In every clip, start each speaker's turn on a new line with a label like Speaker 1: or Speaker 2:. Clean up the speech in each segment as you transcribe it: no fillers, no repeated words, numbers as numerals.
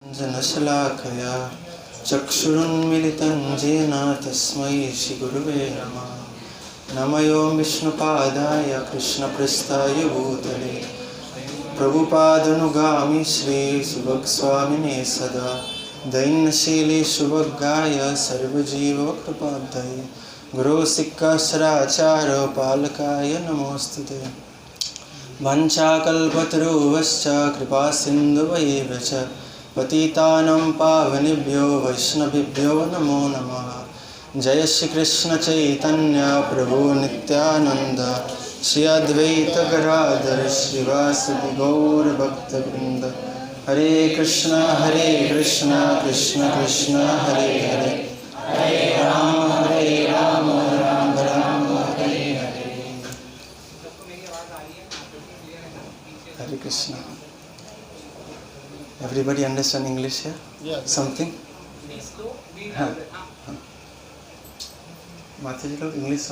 Speaker 1: जनशलाकया चक्षुरुन्मिलितं येन तस्मै श्रीगुरुवे नमः। नमो विष्णुपादाय कृष्णप्रेष्ठाय भूतले प्रभुपादनुगामि श्रीसुभगस्वामिने सदा दैन्यशीले सुभगाय सर्वजीवकृपाब्धये गुरुसिक्खसदाचार पालकाय नमोस्तुते। वंशाकल्पतरुश्च कृपासिन्धुवैव च पतितानां पावनेभ्यो वैष्णवेभ्यो नमो नमः। जय श्री कृष्ण चैतन्य प्रभु नित्यानंद श्री अद्वैत गदाधर श्रीवासदि गौर भक्तवृंद। हरे कृष्ण कृष्ण कृष्ण हरे हरे, हरे Ram Ram Ram Hare Hare. Hare Krishna. Everybody understand English here? Yeah. Something? Huh. Mataji, English,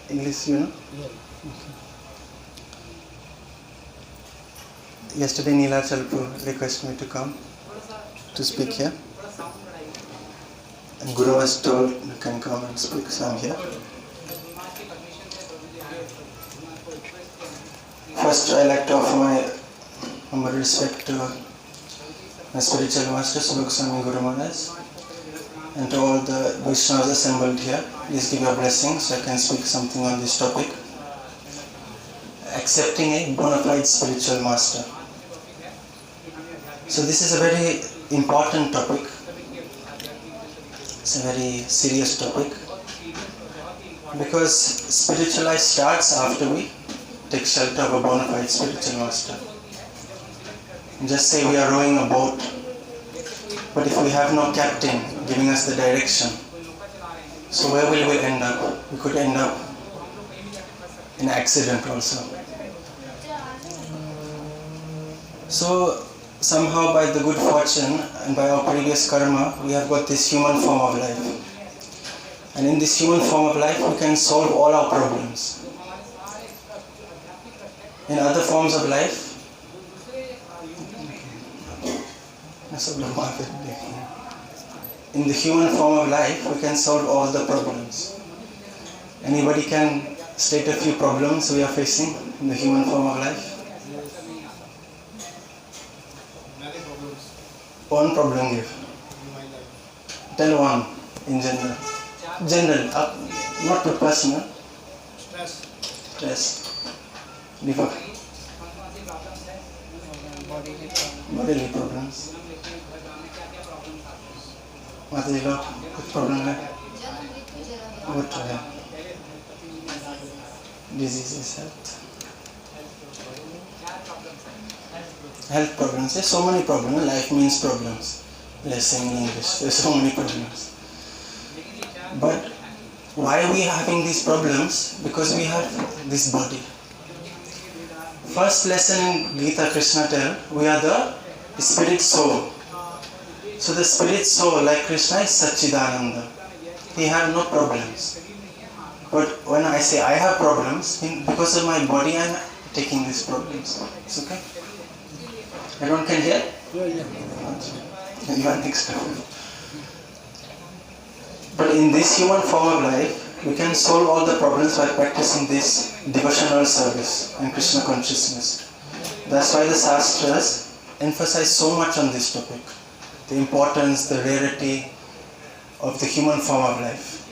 Speaker 1: English, you know? Yeah. Okay. Yesterday Nilakamal requested me to come to speak here. And Guru was told you can come and speak, so I'm here. First, I like to offer my humble respect to my spiritual master, Swami Guru Maharaj, and to all the Vaishnavas assembled here. Please give your blessing so I can speak something on this topic. Accepting a Bonafide spiritual master. So this is a very important topic. It's a very serious topic because spiritual life starts after we take shelter of a Bonafide spiritual master. Just say we are rowing a boat, but if we have no captain giving us the direction, so where will we end up? We could end up in an accident also. So somehow by the good fortune and by our previous karma, we have got this human form of life. And in this human form of life, we can solve all our problems. In other forms of life, in the human form of life, we can solve all the problems. Anybody can state a few problems we are facing in the human form of life?
Speaker 2: Many problems.
Speaker 1: One problem give. Tell one in general. General, not too personal. Stress. Deepak. Bodily problems. Mataji लोग कुछ problem है? What है? Diseases, health problems. There's so many problems. Life means problems. Let's say in English. There's so many problems. But why are we having these problems? Because we have this body. First lesson in Gita, Krishna tell, we are the spirit soul. So the spirit soul, like Krishna, is Satchidananda. He had no problems. But when I say I have problems, because of my body, I am taking these problems. It's okay? Everyone can hear?
Speaker 2: Yeah.
Speaker 1: You are next time. But in this human form of life, we can solve all the problems by practicing this devotional service and Krishna consciousness. That's why the Shastras emphasize so much on this topic. The importance, the rarity of the human form of life.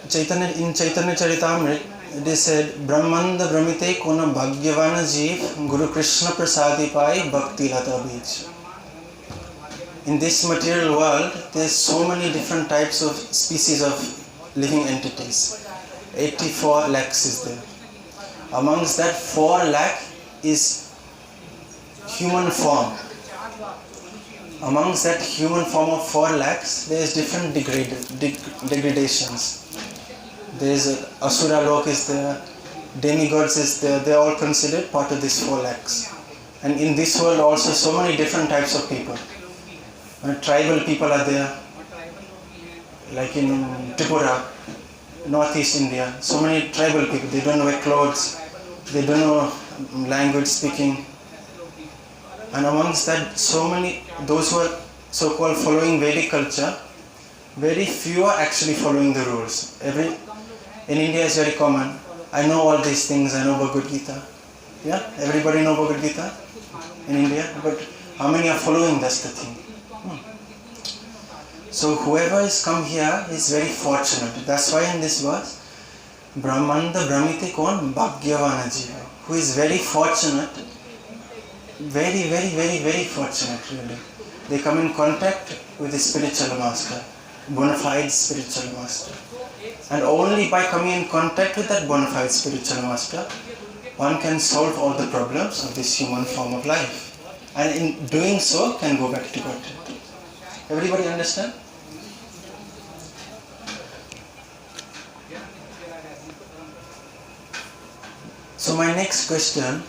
Speaker 1: In Chaitanya Charitamrita, it is said, Brahmanda Brahmite Kona Bhagyavana Jeev Guru Krishna Prasadi Pai Bhakti Lata Bij. In this material world, there are so many different types of species of living entities. 84 lakhs is there. Amongst that, 4 lakh is human form. Amongst that human form of 4 lakhs, there is different degradations. There is Asura Lok is there, demigods is there, they are all considered part of this 4 lakhs. And in this world also so many different types of people. Tribal people are there, like in Tripura, Northeast India, so many tribal people, they don't wear clothes, they don't know language speaking. And amongst that, so many, those who are so-called following Vedic culture, very few are actually following the rules. In India it's very common. I know all these things, I know Bhagavad Gita. Yeah, everybody know Bhagavad Gita in India, but how many are following? That's the thing. So whoever has come here is very fortunate. That's why in this verse, Brahmanda Brahmite Kon Bhagyavana Jiva, who is very fortunate, very, very, very, very fortunate really. They come in contact with the spiritual master, Bonafide spiritual master. And only by coming in contact with that Bonafide spiritual master, one can solve all the problems of this human form of life. And in doing so, can go back to Godhead. Everybody understand? So my next question,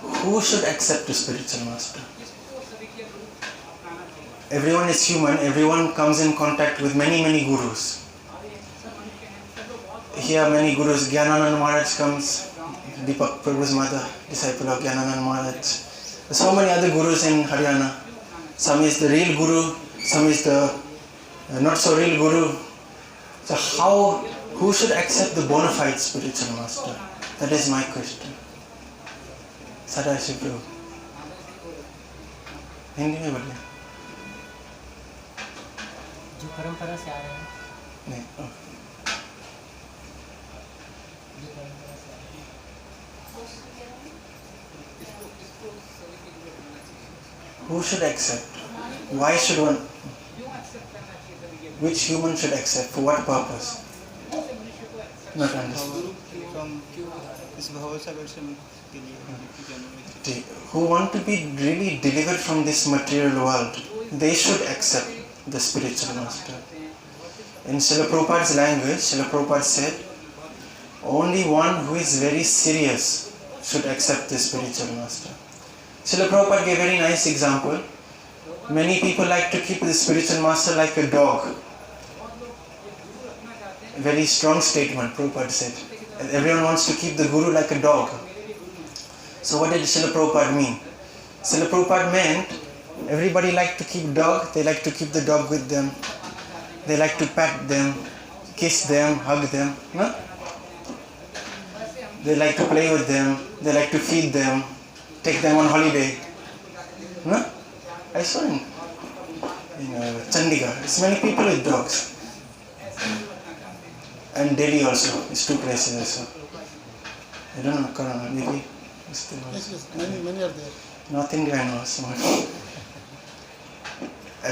Speaker 1: who should accept a spiritual master? Everyone is human, everyone comes in contact with many, many gurus. Here many gurus, Jagannath Maharaj comes, Deepak Prabhu's mother, disciple of Jagannath Maharaj. So many other gurus in Haryana. Some is the real guru, some is the not so real guru. So who should accept the bona fide spiritual master? That is my question. Sadashiv Prabhu. Hindi में बोलिए.
Speaker 3: जो परंपरा से आ रहे हैं.
Speaker 1: नहीं. Who should accept? Why should one? Which human should accept? For what purpose? Not understand. Who want to be really delivered from this material world, they should accept the spiritual master. In Srila Prabhupada's language, Srila Prabhupada said, only one who is very serious should accept the spiritual master. Srila Prabhupada gave a very nice example. Many people like to keep the spiritual master like a dog. A very strong statement, Prabhupada said. Everyone wants to keep the guru like a dog. So what did Srila Prabhupada mean? Srila Prabhupada meant everybody like to keep dog, they like to keep the dog with them. They like to pat them, kiss them, hug them. No? They like to play with them, they like to feed them, take them on holiday. No? I saw in Chandigarh, there's many people with dogs. And Delhi also, it's two places also. I don't know, Karnal, maybe.
Speaker 2: Yes, many are there.
Speaker 1: North India I know so much.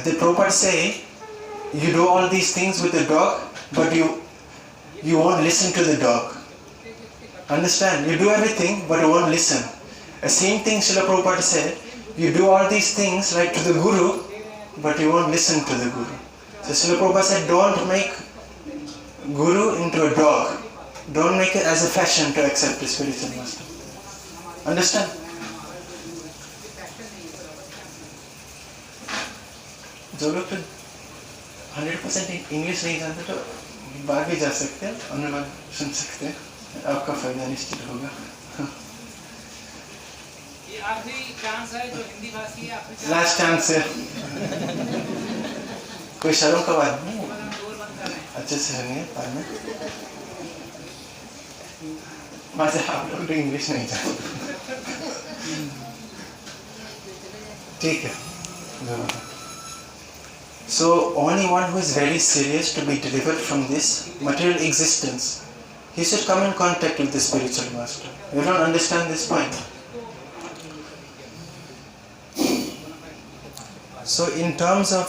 Speaker 1: The Prabhupada say, you do all these things with the dog, but you won't listen to the dog. Understand? You do everything, but you won't listen. The same thing Srila Prabhupada said, you do all these things like to the Guru, but you won't listen to the Guru. So Srila Prabhupada said, don't make Guru into a dog. Don't make it as a fashion to accept the spiritual master. Understand? जो लोग 100% English नहीं जानते तो बाहर भी जा सकते हैं, अन्य बात सुन सकते हैं, आपका फायदा निश्चित होगा.
Speaker 3: ये आखिरी चांस है जो हिंदी भाषी है, आखिरी
Speaker 1: लास्ट चांस है. कोई शर्म का बात नहीं, अच्छे से सुनिए बाद में. वैसे आप लोग तो इंग्लिश नहीं जानते. ठीक है. So only one who is very serious to be delivered from this material existence, he should come in contact with the spiritual master. You don't understand this point? So in terms of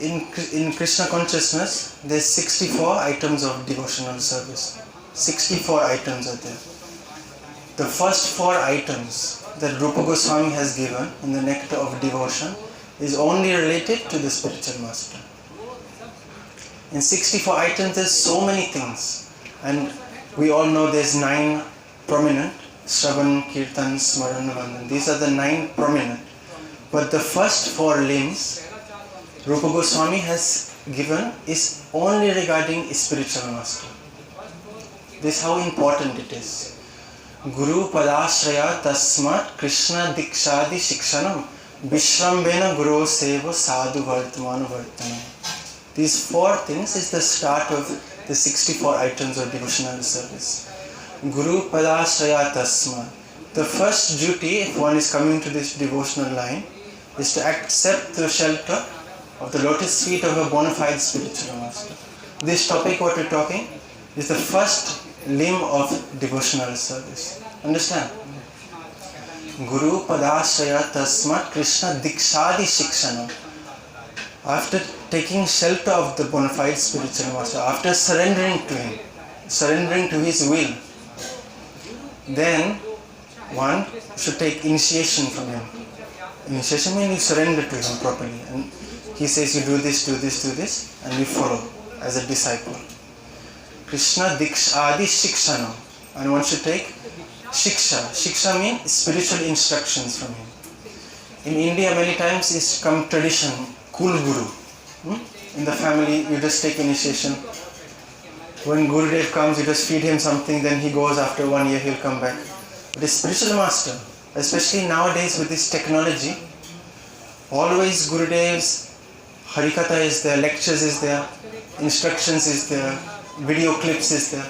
Speaker 1: in Krishna consciousness, there's 64 items of devotional service. 64 items are there. The first 4 items that Rupa Goswami has given in the nectar of devotion is only related to the spiritual master. In 64 items there's so many things, and we all know there's 9 prominent: Shravan, Kirtan, Smaran, Vandan. These are the 9 prominent. But the first 4 limbs, Rupa Goswami has given is only regarding spiritual master. This is how important it is. Guru padashraya tasmat Krishna dikshadi shikshanam vishrambena guru seva sadhu vartamanu vartanam. These 4 things is the start of the 64 items of devotional service. Guru padashraya tasmat. The first duty, if one is coming to this devotional line, is to accept the shelter of the lotus feet of a Bonafide spiritual master. This topic what we're talking is the first limb of devotional service. Understand? Guru padashraya tasmat Krishna dikshadi shikshanam. After taking shelter of the Bonafide spiritual master, after surrendering to him, surrendering to his will, then one should take initiation from him. Initiation means you surrender to him properly, and he says you do this, and you follow as a disciple. Krishna dikshadi shikshanam, and one should take shiksha. Shiksha means spiritual instructions from him. In India many times it's come tradition, Kul Guru. In the family you just take initiation. When Gurudev comes you just feed him something, then he goes, after 1 year he'll come back. But a spiritual master, especially nowadays with this technology, always Gurudev's Harikatha is there, lectures is there, instructions is there, video clips is there.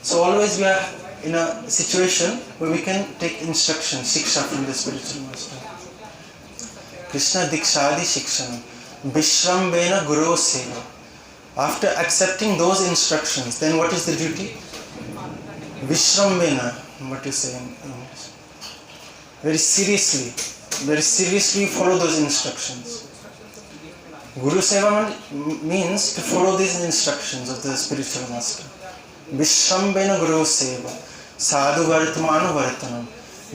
Speaker 1: So always we are in a situation where we can take instruction, shiksha from the spiritual master. Krishna dikshadi shikshanam vishrambena guru seva. After accepting those instructions, then what is the duty? Vishrambena, what you say in English? Very seriously follow those instructions. Guru Seva means to follow these instructions of the spiritual master. Vishrambena Guru Seva Sadhu Vartamanu Vartanam.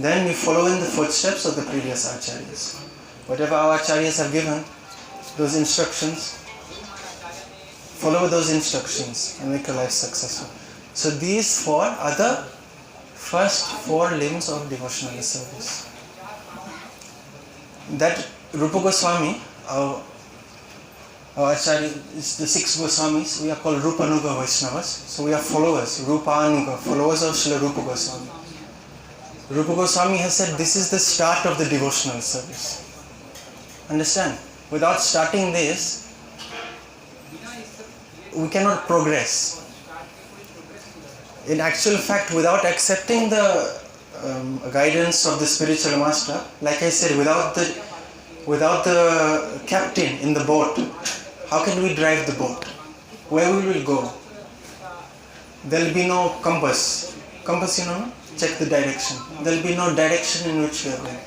Speaker 1: Then we follow in the footsteps of the previous acharyas. Whatever our acharyas have given, those instructions, follow those instructions and make your life successful. So these 4 are the first 4 limbs of devotional service. That Rupa Goswami, our Acharya is the 6 Goswamis, we are called Rupanuga Vaishnavas. So we are followers, Rupanuga, followers of Srila Rupa Goswami. Rupa Goswami has said this is the start of the devotional service. Understand? Without starting this, we cannot progress. In actual fact, without accepting the guidance of the spiritual master, like I said, without the captain in the boat, how can we drive the boat? Where we will go? There will be no compass. Compass, check the direction. There will be no direction in which we are going.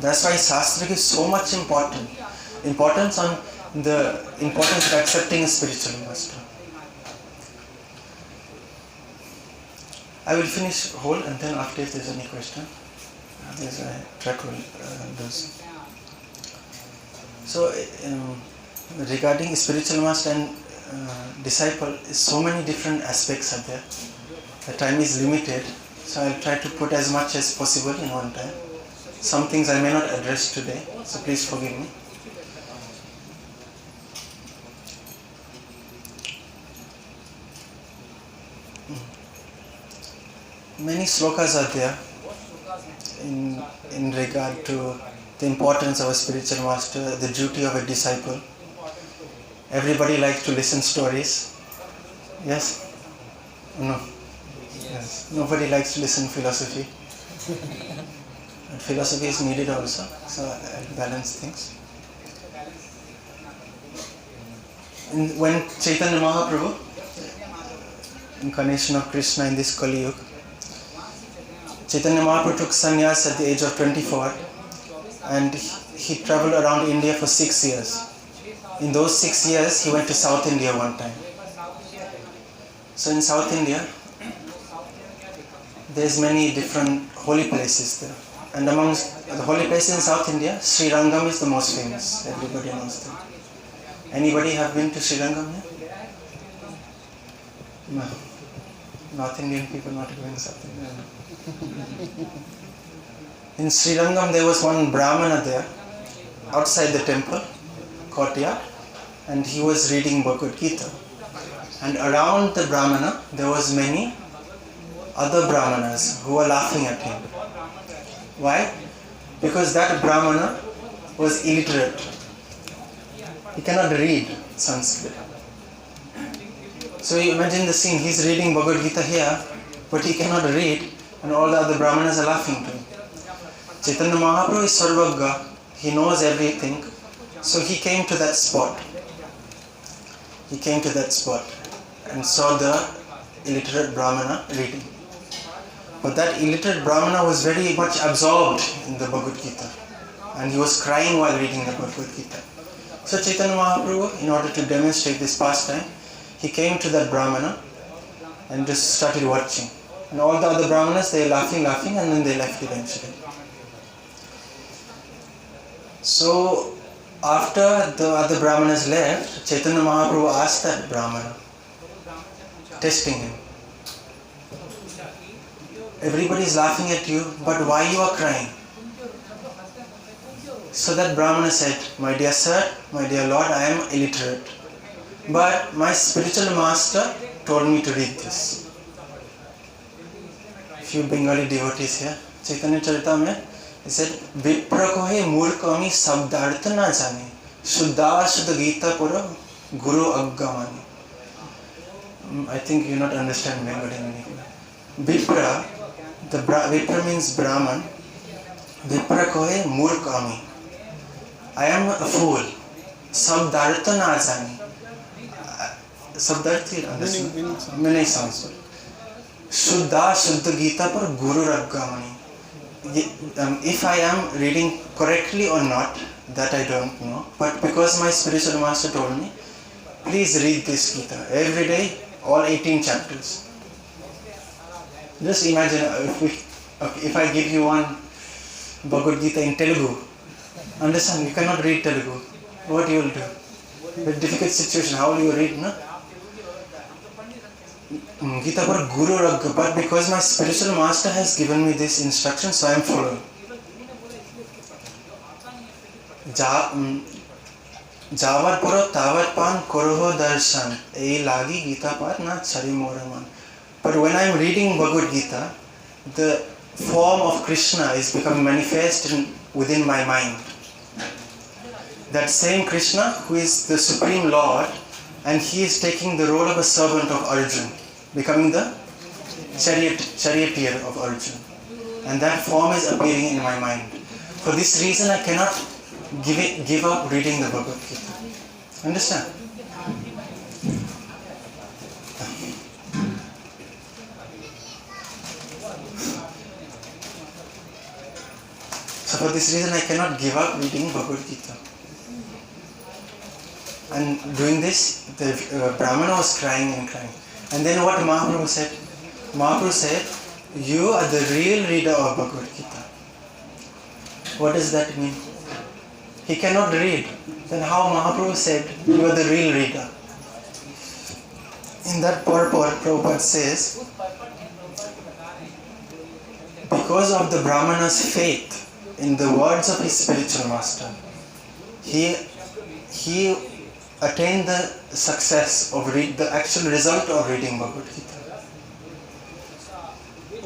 Speaker 1: That's why Shastra gives so much importance on the importance of accepting a spiritual master. I will finish whole, and then after if there is any question, there's a track will those. So regarding spiritual master and disciple, so many different aspects are there. The time is limited, so I'll try to put as much as possible in one time. Some things I may not address today, so please forgive me. Many slokas are there in regard to the importance of a spiritual master, the duty of a disciple. Everybody likes to listen stories. Yes? No? Yes. Nobody likes to listen philosophy. And philosophy is needed also, so I'll balance things. When Chaitanya Mahaprabhu, incarnation of Krishna in this Kali Yuga, Chaitanya Mahaprabhu took sannyas at the age of 24, and he traveled around India for 6 years. In those 6 years, he went to South India one time. So in South India, there's many different holy places there. And amongst the holy places in South India, Sri Rangam is the most famous. Everybody knows that. Anybody have been to Sri Rangam here? No. North Indian people not going South India. In Sri Rangam there was one Brahmana there, outside the temple courtyard, and he was reading Bhagavad Gita. And around the Brahmana, there was many other Brahmanas who were laughing at him. Why? Because that Brahmana was illiterate. He cannot read Sanskrit. So you imagine the scene, he's reading Bhagavad Gita here, but he cannot read, and all the other Brahmanas are laughing to him. Chaitanya Mahaprabhu is Sarvagga, he knows everything, so he came to that spot. He came to that spot and saw the illiterate Brahmana reading. But that illiterate Brahmana was very much absorbed in the Bhagavad Gita, and he was crying while reading the Bhagavad Gita. So Chaitanya Mahaprabhu, in order to demonstrate this pastime, he came to that Brahmana and just started watching. And all the other Brahmanas, they were laughing, and then they left eventually. So after the other Brahmanas left, Chaitanya Mahaprabhu asked that Brahmana, testing him, everybody is laughing at you, but why you are crying? So that Brahmana said, my dear sir, my dear Lord, I am illiterate, but my spiritual master told me to read this. Few Bengali devotees here, Chaitanya Charitamrita, he said, Vipra kohe murkami sabdartha na jane, Shuddha Shuddha Gita pura Guru aggamani. I think you not understand Bengali meaning. Vipra, Vipra means Brahman. Vipra kohe murkami. I am a fool. Sabdartha na jane. Sabdartha you understand? Many sounds. Shuddha Shuddha Gita pura Guru aggamani. If I am reading correctly or not, that I don't know. But because my spiritual master told me, please read this Gita every day, all 18 chapters. Just imagine if I give you one Bhagavad Gita in Telugu. Understand, you cannot read Telugu. What you will do? With difficult situation, how will you read? No? Gita par Guru Ragga, but because my spiritual master has given me this instruction, so I am following. Javat puro tavat pan koroho darshan, ei lagi Gita par na chari moraman. But when I am reading Bhagavad Gita, the form of Krishna is becoming manifest within my mind. That same Krishna who is the Supreme Lord, and he is taking the role of a servant of Arjuna, becoming the charioteer of Arjuna. And that form is appearing in my mind. For this reason I cannot give up reading the Bhagavad Gita. Understand? So for this reason I cannot give up reading Bhagavad Gita. And doing this, the Brahmana was crying and crying. And then what Mahaprabhu said? Mahaprabhu said, you are the real reader of Bhagavad Gita. What does that mean? He cannot read. Then how Mahaprabhu said, you are the real reader? In that purport, Prabhupada says, because of the Brahmana's faith in the words of his spiritual master, he attained the success of the actual result of reading Bhagavad Gita.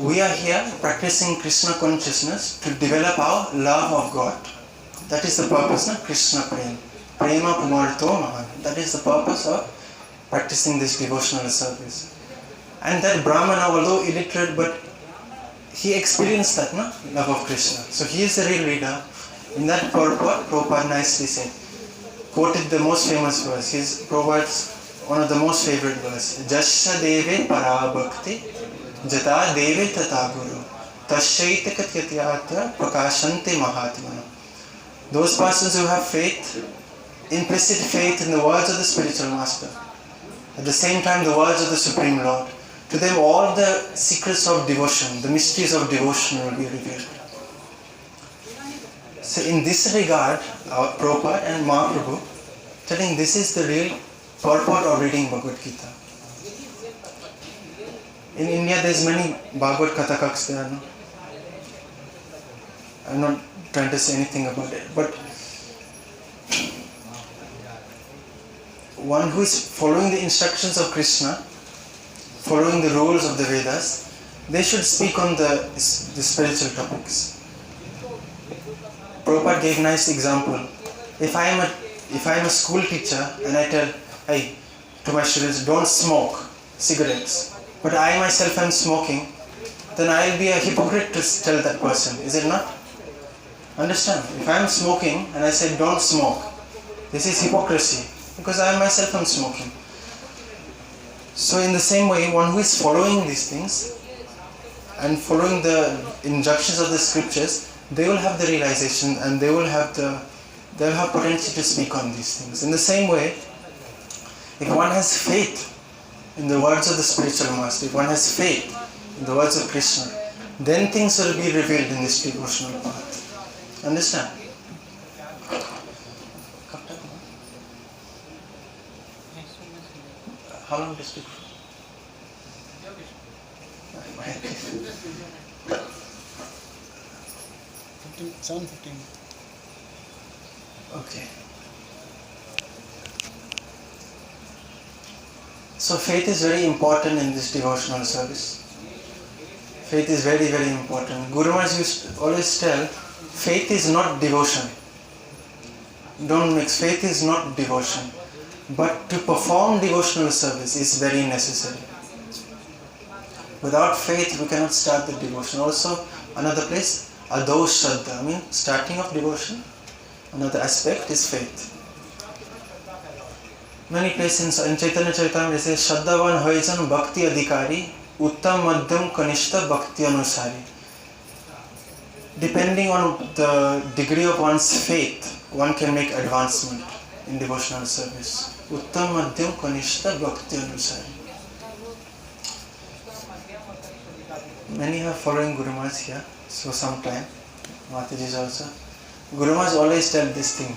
Speaker 1: We are here practicing Krishna consciousness to develop our love of God. That is the purpose, no? Krishna Prema. Prema Pumarto Mahan. That is the purpose of practicing this devotional service. And that Brahmana, although illiterate, but he experienced that, no? Love of Krishna. So he is the real reader. In that purport, Prabhupada nicely said, quoted the most famous verse. His Prabhupada's one of the most favorite verses. Jasya deve para bhakti jata deve tata guru tasyaita katyatyatra prakashante mahatmana. Those persons who have faith, implicit faith in the words of the spiritual master, at the same time the words of the Supreme Lord, to them all the secrets of devotion, the mysteries of devotion will be revealed. So in this regard, our Prabhupada and Mahaprabhu telling this is the real purport of reading Bhagavad Gita. In India there is many Bhagavad Kathaks there. No? I am not trying to say anything about it, but one who is following the instructions of Krishna, following the rules of the Vedas, they should speak on the spiritual topics. Prabhupada gave a nice example. If I am a school teacher and I tell, hey, to my students, don't smoke cigarettes, but I myself am smoking, then I will be a hypocrite to tell that person, is it not? Understand? If I am smoking and I say don't smoke, this is hypocrisy, because I myself am smoking. So in the same way, one who is following these things and following the instructions of the scriptures, they will have the realization and they will have potential to speak on these things. In the same way, if one has faith in the words of the spiritual master, if one has faith in the words of Krishna, then things will be revealed in this devotional path. Understand? How long to speak for?
Speaker 2: 7:15.
Speaker 1: Okay. So faith is very important in this devotional service. Faith is very, very important. Guru Maharaj used to always tell, faith is not devotion. Don't mix. Faith is not devotion. But to perform devotional service is very necessary. Without faith, we cannot start the devotion. Also, another place, Adho Shraddha, I mean, starting of devotion, another aspect is faith. Many places in Chaitanya Charitamrita it says, Shraddhavan hoijan bhakti adhikari, uttam madhyam kanishta bhakti anusari. Depending on the degree of one's faith, one can make advancement in devotional service. Uttam madhyam kanishta bhakti anusari. Many are following Guru Maharaj here, so sometime, Mataji is also. Guru Maharaj always tell this thing,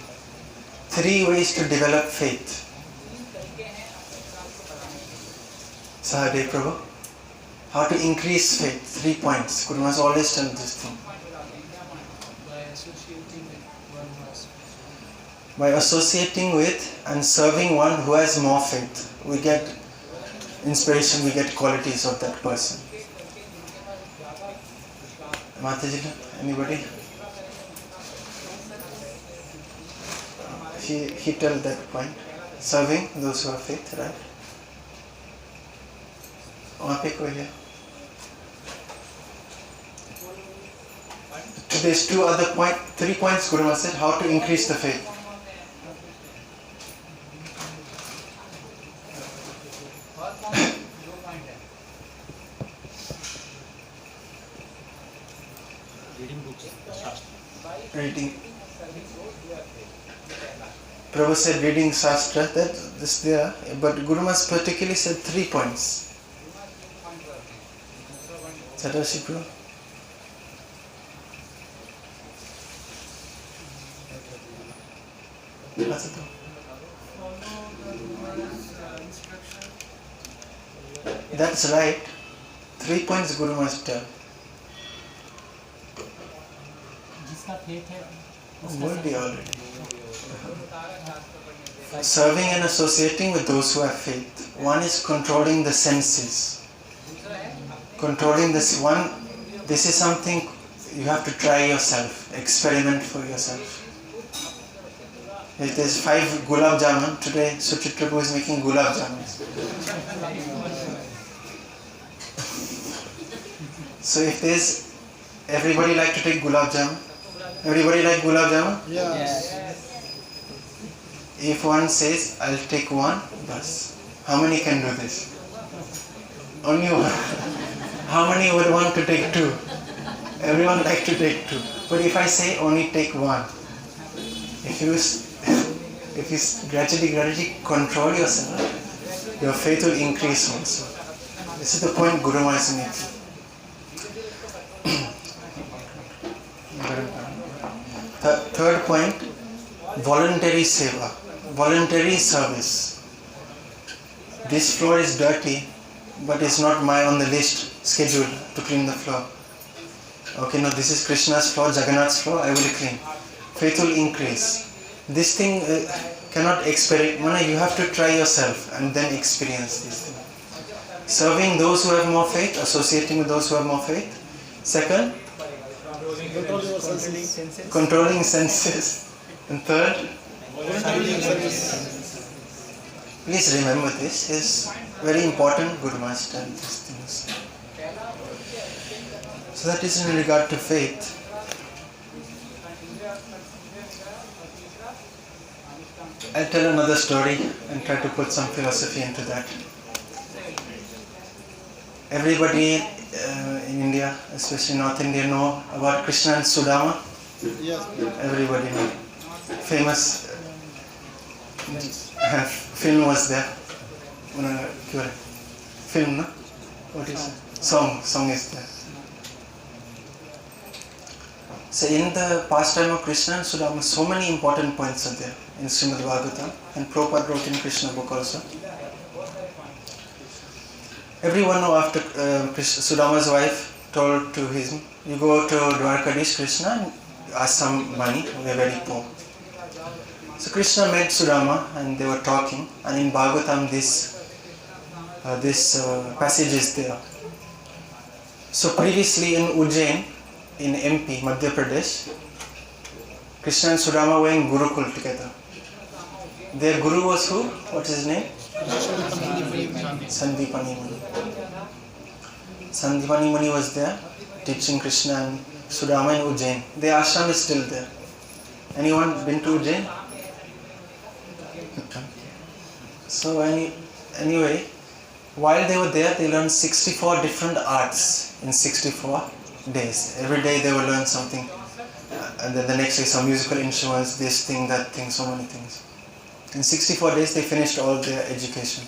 Speaker 1: 3 ways to develop faith. So Hare Prabhu, how to increase faith, 3 points. Guru Maharaj always tell this thing. By associating with and serving one who has more faith, we get inspiration, we get qualities of that person. Mataji, anybody? He tell that point. Serving those who have faith, right? वहाँ पे कोई है? There's 3 points Guru Maharaj said, how to increase the faith. Reading. Prabhu said reading Shastra, that this there, but Guru Maharaj particularly said 3 points. Satoshi Prabhu? That's right. 3 points Guru Maharaj tell. Would be already. Serving and associating with those who have faith. One is controlling the senses. Controlling this one, this is something you have to try yourself, experiment for yourself. If there's 5 gulab jamun, today Suchitra Prabhu is making gulab jamuns. So if there's, everybody like to take gulab jamun? Everybody like gulab jamun?
Speaker 2: Yes.
Speaker 1: If one says, I'll take 1, bas. How many can do this? Only 1. How many would want to take 2? Everyone like to take 2. But if I say only take 1, if you gradually control yourself, your faith will increase also. This is the point Guru Maharaj is making. Third point, voluntary seva, voluntary service. This floor is dirty, but it's not on the list schedule to clean the floor. Okay, no, this is Krishna's floor, Jagannath's floor, I will clean. Faith will increase. This thing cannot experience. You have to try yourself and then experience these things. Serving those who have more faith, associating with those who have more faith. Second,
Speaker 2: Control your senses.
Speaker 1: controlling senses. And third, please remember this is very important, Guru Master, and these things. So that is in regard to faith. I'll tell another story and try to put some philosophy into that. Everybody in India, especially North India, know about Krishna and Sudama.
Speaker 2: Yes.
Speaker 1: Everybody know. Famous film was there. Film, no? What is it? Song is there. So in the pastime of Krishna and Sudama, so many important points are there in Srimad Bhagavatam, and Prabhupada wrote in Krishna book also. Everyone know after Sudama's wife told to him, you go to Dwarkadish Krishna and ask some money, we are very poor. So Krishna met Sudama and they were talking, and in Bhagavatam this passage is there. So previously in Ujjain, in MP, Madhya Pradesh, Krishna and Sudama were in Gurukul together. Their guru was who? What is his name? Sandipani Muni. Sandipani Muni was there teaching Krishna and Sudama in Ujjain. The ashram is still there. Anyone been to Ujjain? So anyway, while they were there, they learned 64 different arts in 64 days. Every day they will learn something. And then the next day some musical instruments, this thing, that thing, so many things. In 64 days they finished all their education.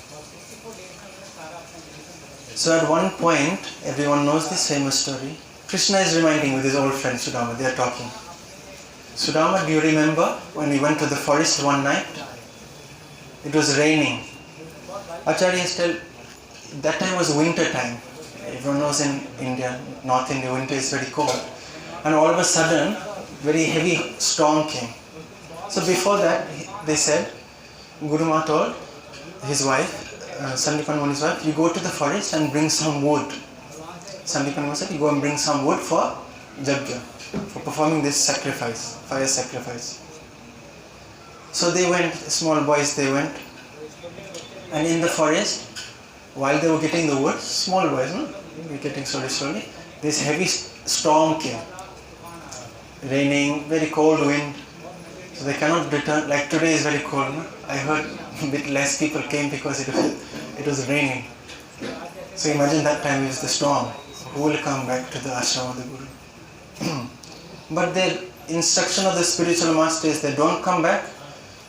Speaker 1: So at one point, everyone knows this famous story. Krishna is reminding with his old friend Sudama, they are talking. Sudama, do you remember when we went to the forest one night? It was raining. Acharyas tell, that time was winter time. Everyone knows in India, North India, winter is very cold. And all of a sudden, very heavy storm came. So before that, they said, Guru Ma told his wife, Sandipan Muni's wife, you go to the forest and bring some wood. Sandipan Muni said, you go and bring some wood for Jagya, for performing this sacrifice, fire sacrifice. So they went, small boys they went, and in the forest, while they were getting the wood, small boys, getting slowly, this heavy storm came. Raining, very cold wind, so they cannot return. Like today is very cold. No? I heard a bit less people came because it was raining. So imagine that time is the storm. Who will come back to the ashram of the Guru? But the instruction of the spiritual master is that don't come back.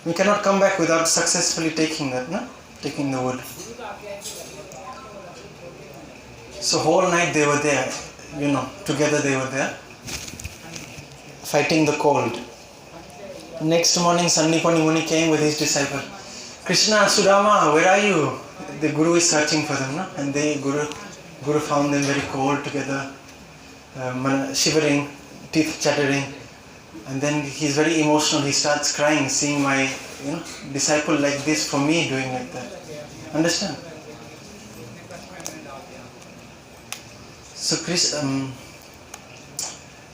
Speaker 1: We cannot come back without successfully taking that, no? Taking the wood. So whole night they were there, together they were there, fighting the cold. Next morning, Sandipani Muni came with his disciple. Krishna, Sudama, where are you? The Guru is searching for them, no? And Guru found them very cold together, shivering, teeth chattering. And then he's very emotional. He starts crying, seeing my disciple like this, for me doing like that. Understand? So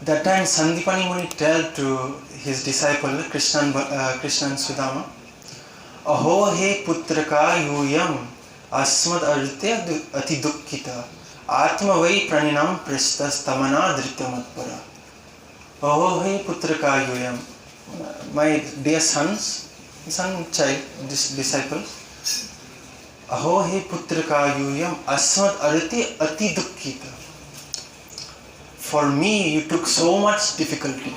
Speaker 1: that time Sandipani Muni tell to his disciple Krishna and Sudama, Aho he putraka yuyam asmad artya ati dukkita atma vai praninam pristas tamana drityamatpara. Aho he putraka yuyam. My dear sons, child, disciple, Aho he putraka yuyam asmad artya ati dukkita. For me, you took so much difficulty.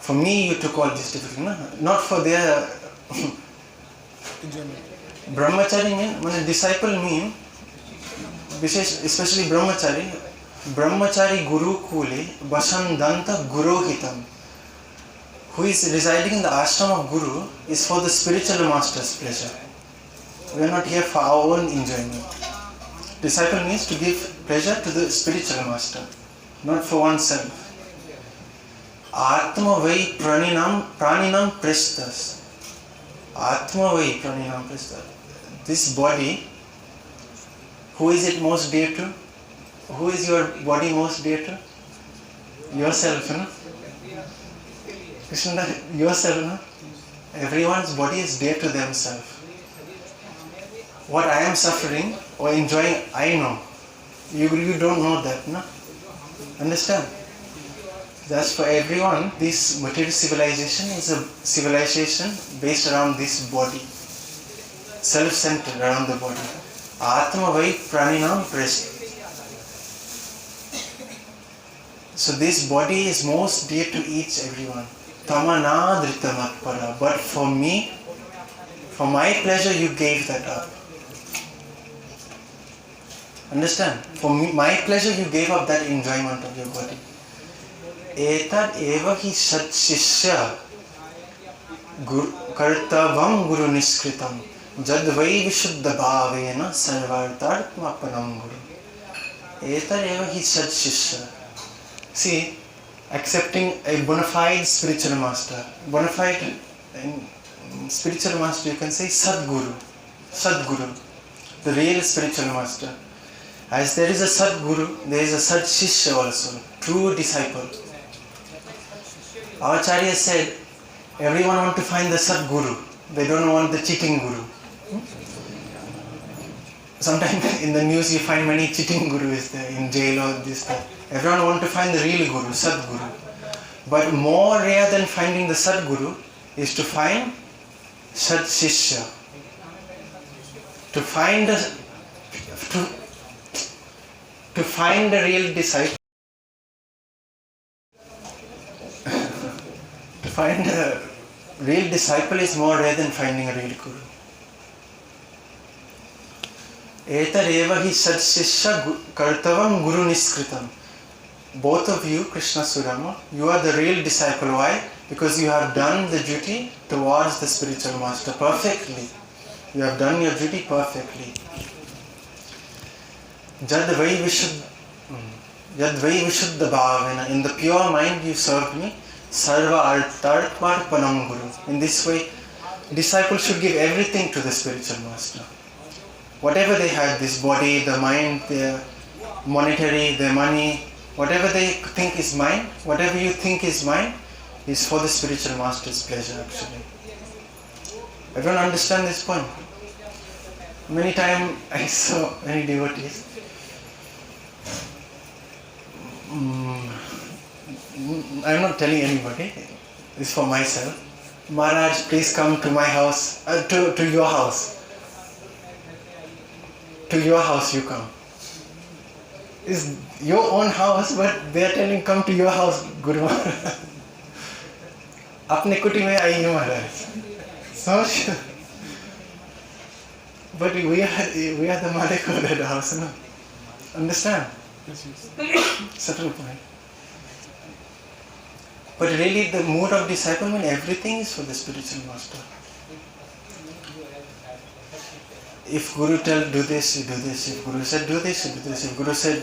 Speaker 1: For me, you took all this difficulty. No? Not for their brahmachari mean, when a disciple mean, especially brahmachari guru kule basandanta gurohitam. Who is residing in the ashram of Guru is for the spiritual master's pleasure. We are not here for our own enjoyment. Disciple means to give pleasure to the spiritual master, not for oneself. Atma vai praninam pristas. Atma vai pranina prastha. This body, who is it most dear to? Who is your body most dear to? Yourself, no? Krishna, yourself, no? Everyone's body is dear to themselves. What I am suffering or enjoying, I know. You don't know that, no? Understand? Thus for everyone, this material civilization is a civilization based around this body. Self-centered around the body. Atma vai praninam prastha. So this body is most dear to everyone. Tamanadritamatpara. But for me, for my pleasure, you gave that up. Understand? For me, my pleasure, you gave up that enjoyment of your body. Etad eva hi sat shishya kartavam guru niskritam jadvai vishuddha bhavena sarvartartmapanam guru. Etad eva hi sat shishya. See, accepting a bonafide spiritual master. Bonafide spiritual master, you can say Sadguru. Sadguru, the real spiritual master. As there is a Sadguru, there is a Sad Shishya also, true disciple. Our Acharya said, everyone wants to find the Sadguru. They don't want the cheating guru. Sometimes in the news you find many cheating gurus there in jail or this, that. Everyone wants to find the real guru, Sadguru. But more rare than finding the Sadguru is to find Sad Shishya. To find a real disciple. To find a real disciple is more rare than finding a real guru. Etareva hi sad shishya kartavam guru niskritam. Both of you, Krishna Surama, you are the real disciple. Why? Because you have done the duty towards the spiritual master perfectly. You have done your duty perfectly. Jadvai vishuddha bhavena. In the pure mind you served me. Sarva artartmarpanam guru. In this way, disciples should give everything to the spiritual master. Whatever they had, this body, the mind, their monetary, their money, whatever they think is mine, whatever you think is mine, is for the spiritual master's pleasure actually. Everyone understand this point? Many times I saw many devotees. I'm not telling anybody, it's for myself. Maharaj, please come to my house, to your house. To your house you come. It's your own house, but they are telling come to your house, Guru Maharaj. Apne kuti mein aiye Maharaj. So sure. But we are the Malik of that house, no? Understand? Subtle point. But really the mood of disciple means everything is for the spiritual master. If Guru tell do this, you do this. If Guru said do this, you do this. If Guru said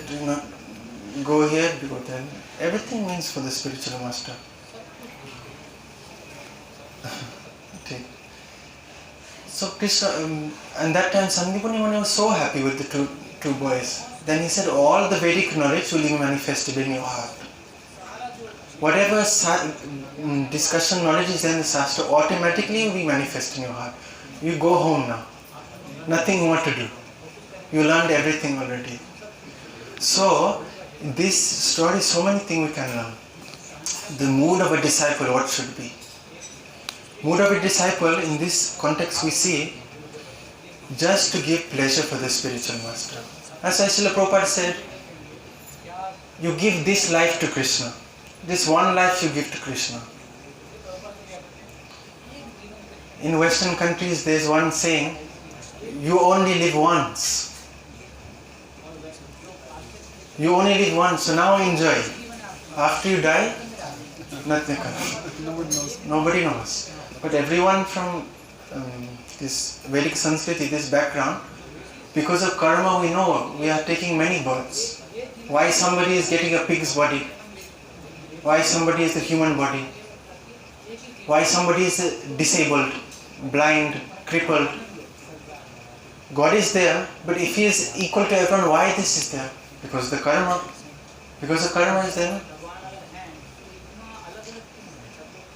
Speaker 1: go here, go there. Everything means for the spiritual master. Okay. So Krishna, and that time Sangipuni Muni was so happy with the two boys. Then he said all the Vedic knowledge will be manifested in your heart. Whatever discussion knowledge is there in the Shastra automatically will be manifest in your heart. You go home now. Nothing more to do. You learned everything already. So, in this story, so many things we can learn. The mood of a disciple, what should be? Mood of a disciple, in this context we see, just to give pleasure for the spiritual master. As Srila Prabhupada said, you give this life to Krishna. This one life you give to Krishna. In Western countries there is one saying, you only live once. You only live once, so now enjoy. After you die, nothing comes. Nobody knows. But everyone from this Vedic Sanskriti, this background, because of karma we know we are taking many births. Why somebody is getting a pig's body? Why somebody is a human body? Why somebody is disabled? blind, crippled. God is there, but if He is equal to everyone, why this is there? Because the karma. Because the karma is there.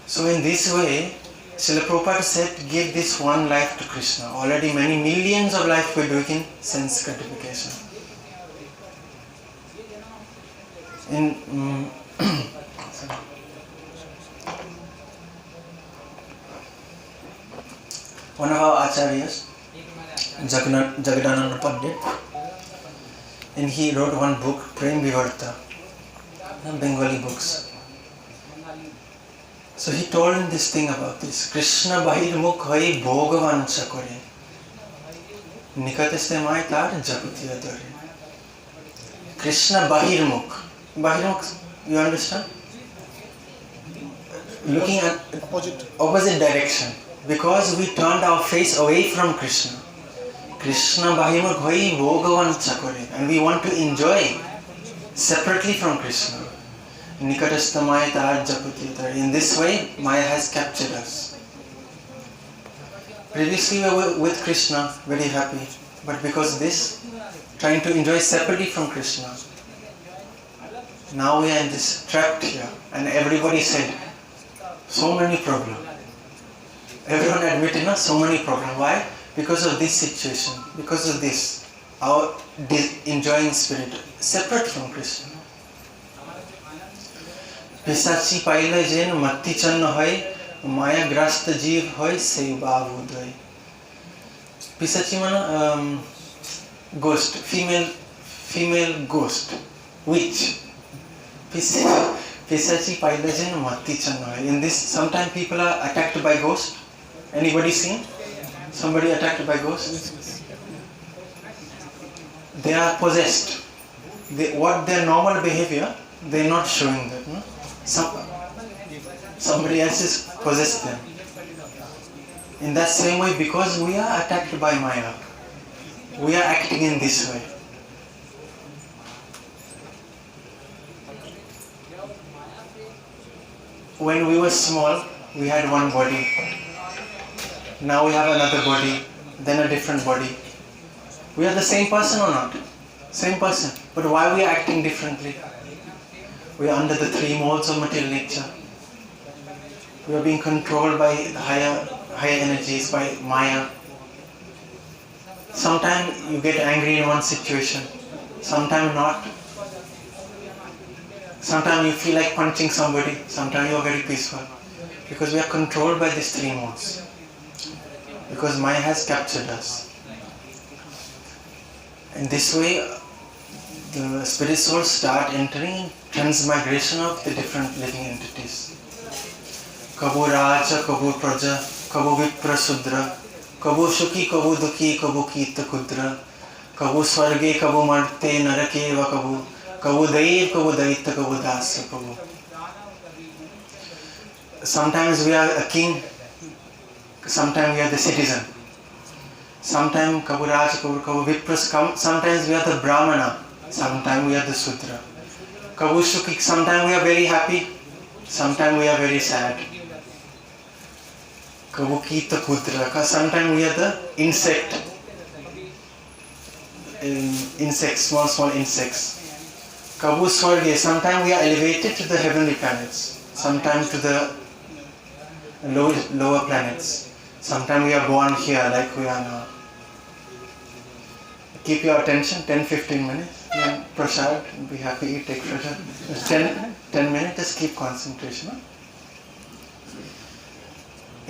Speaker 1: So in this way, Srila Prabhupada said, give this one life to Krishna. Already many millions of lives we're doing in sense gratification. One of our acharyas, Jagannath Pandit, and he wrote one book, Prem Vivarta, Bengali books. So he told him this thing about this. Krishna bahirmukh hai bhogavancha kore. Nikateste mai tar jagutiya dore. Krishna bahirmukh. Bahirmukh, you understand? Looking at opposite direction. Because we turned our face away from Krishna. Krishna bahirmukh hai bhogavancha kore. And we want to enjoy separately from Krishna. Nikatastha Maya tar japati. In this way, Maya has captured us. Previously we were with Krishna, very happy. But because this, trying to enjoy separately from Krishna. Now we are in this trapped here. And everybody said, so many problems. Everyone admitted, so many problems. Why? Because of this situation. Because of this. Our enjoying spirit, separate from Krishna. Pisachi paila jen matti channa hoy maya grasta jeev hoy sei babudoy. Pisachi mana ghost, female ghost, witch. Pisachi paila jen matti channa hoy. In this, sometimes people are attacked by ghost. Anybody seen somebody attacked by ghost? They are possessed. What their normal behavior, they are not showing that. No? Somebody else has possessed them. In that same way, because we are attacked by Maya, we are acting in this way. When we were small, we had one body. Now we have another body, then a different body. We are the same person or not? Same person. But why we are acting differently? We are under the three modes of material nature. We are being controlled by higher energies, by Maya. Sometimes you get angry in one situation, sometimes not. Sometimes you feel like punching somebody, sometimes you are very peaceful. Because we are controlled by these three modes. Because Maya has captured us. In this way, the spirit souls start entering transmigration of the different living entities. Kabu Raja, Kabu Praja, Kabu Vipra Sudra, Kabu Shuki, Kabu Duki, Kabu Kita Kudra, Kabu Swarge, Kabu Marte, Narake, Kabu, Kabu Daiv, Kabu Daita, Kabu Dasa, Kabu. Sometimes we are a king, sometimes we are the citizen. Sometimes Kabu Raja, Kabu Vipra, sometimes we are the Brahmana. Sometimes we are the Sudra. Kabu Shuki, sometimes we are very happy, sometimes we are very sad. Kabu Kita Kudra, sometimes we are the insect. Insects, small insects. Kabu Swarge, sometimes we are elevated to the heavenly planets, sometimes to the lower planets. Sometimes we are born here like we are now. Keep your attention, 10-15 minutes. Prasad, be happy, you take prasad. 10 minutes, just keep concentration. Huh?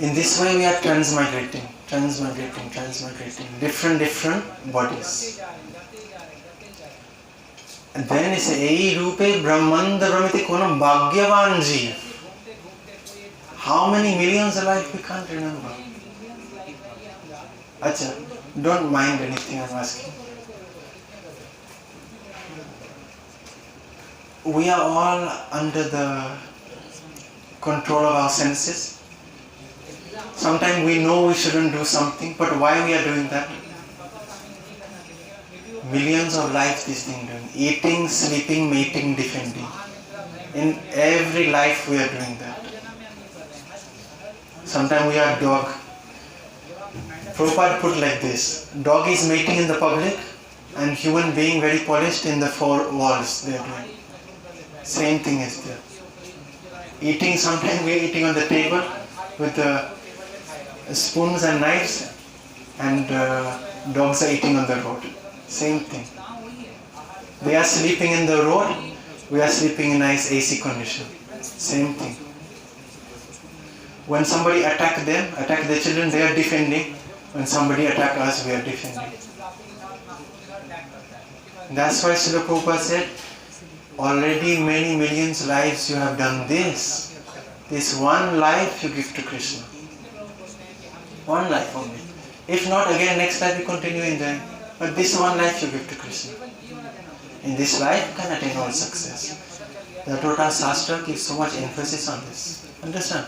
Speaker 1: In this way we are transmigrating, different bodies. And then it says, Ei Rupe Brahmanda Brahmiti Konam Bhagyavan Jeev. How many millions of life we can't remember. Acha, don't mind anything I'm asking. We are all under the control of our senses. Sometimes we know we shouldn't do something, but why we are doing that? Millions of lives this thing doing. Eating, sleeping, mating, defending. In every life we are doing that. Sometimes we are dog. Prabhupada put like this: dog is mating in the public, and human being very polished in the four walls they are doing. Same thing is there. Eating, sometimes we are eating on the table with the spoons and knives, and dogs are eating on the road. Same thing. They are sleeping in the road, we are sleeping in nice AC condition. Same thing. When somebody attack the children, they are defending. When somebody attack us, we are defending. That's why Srila Prabhupada said, already many millions lives you have done this. This one life you give to Krishna. One life only. If not, again next life you continue enjoying. But this one life you give to Krishna. In this life you can attain all success. That's what our Shastra gives so much emphasis on this. Understand?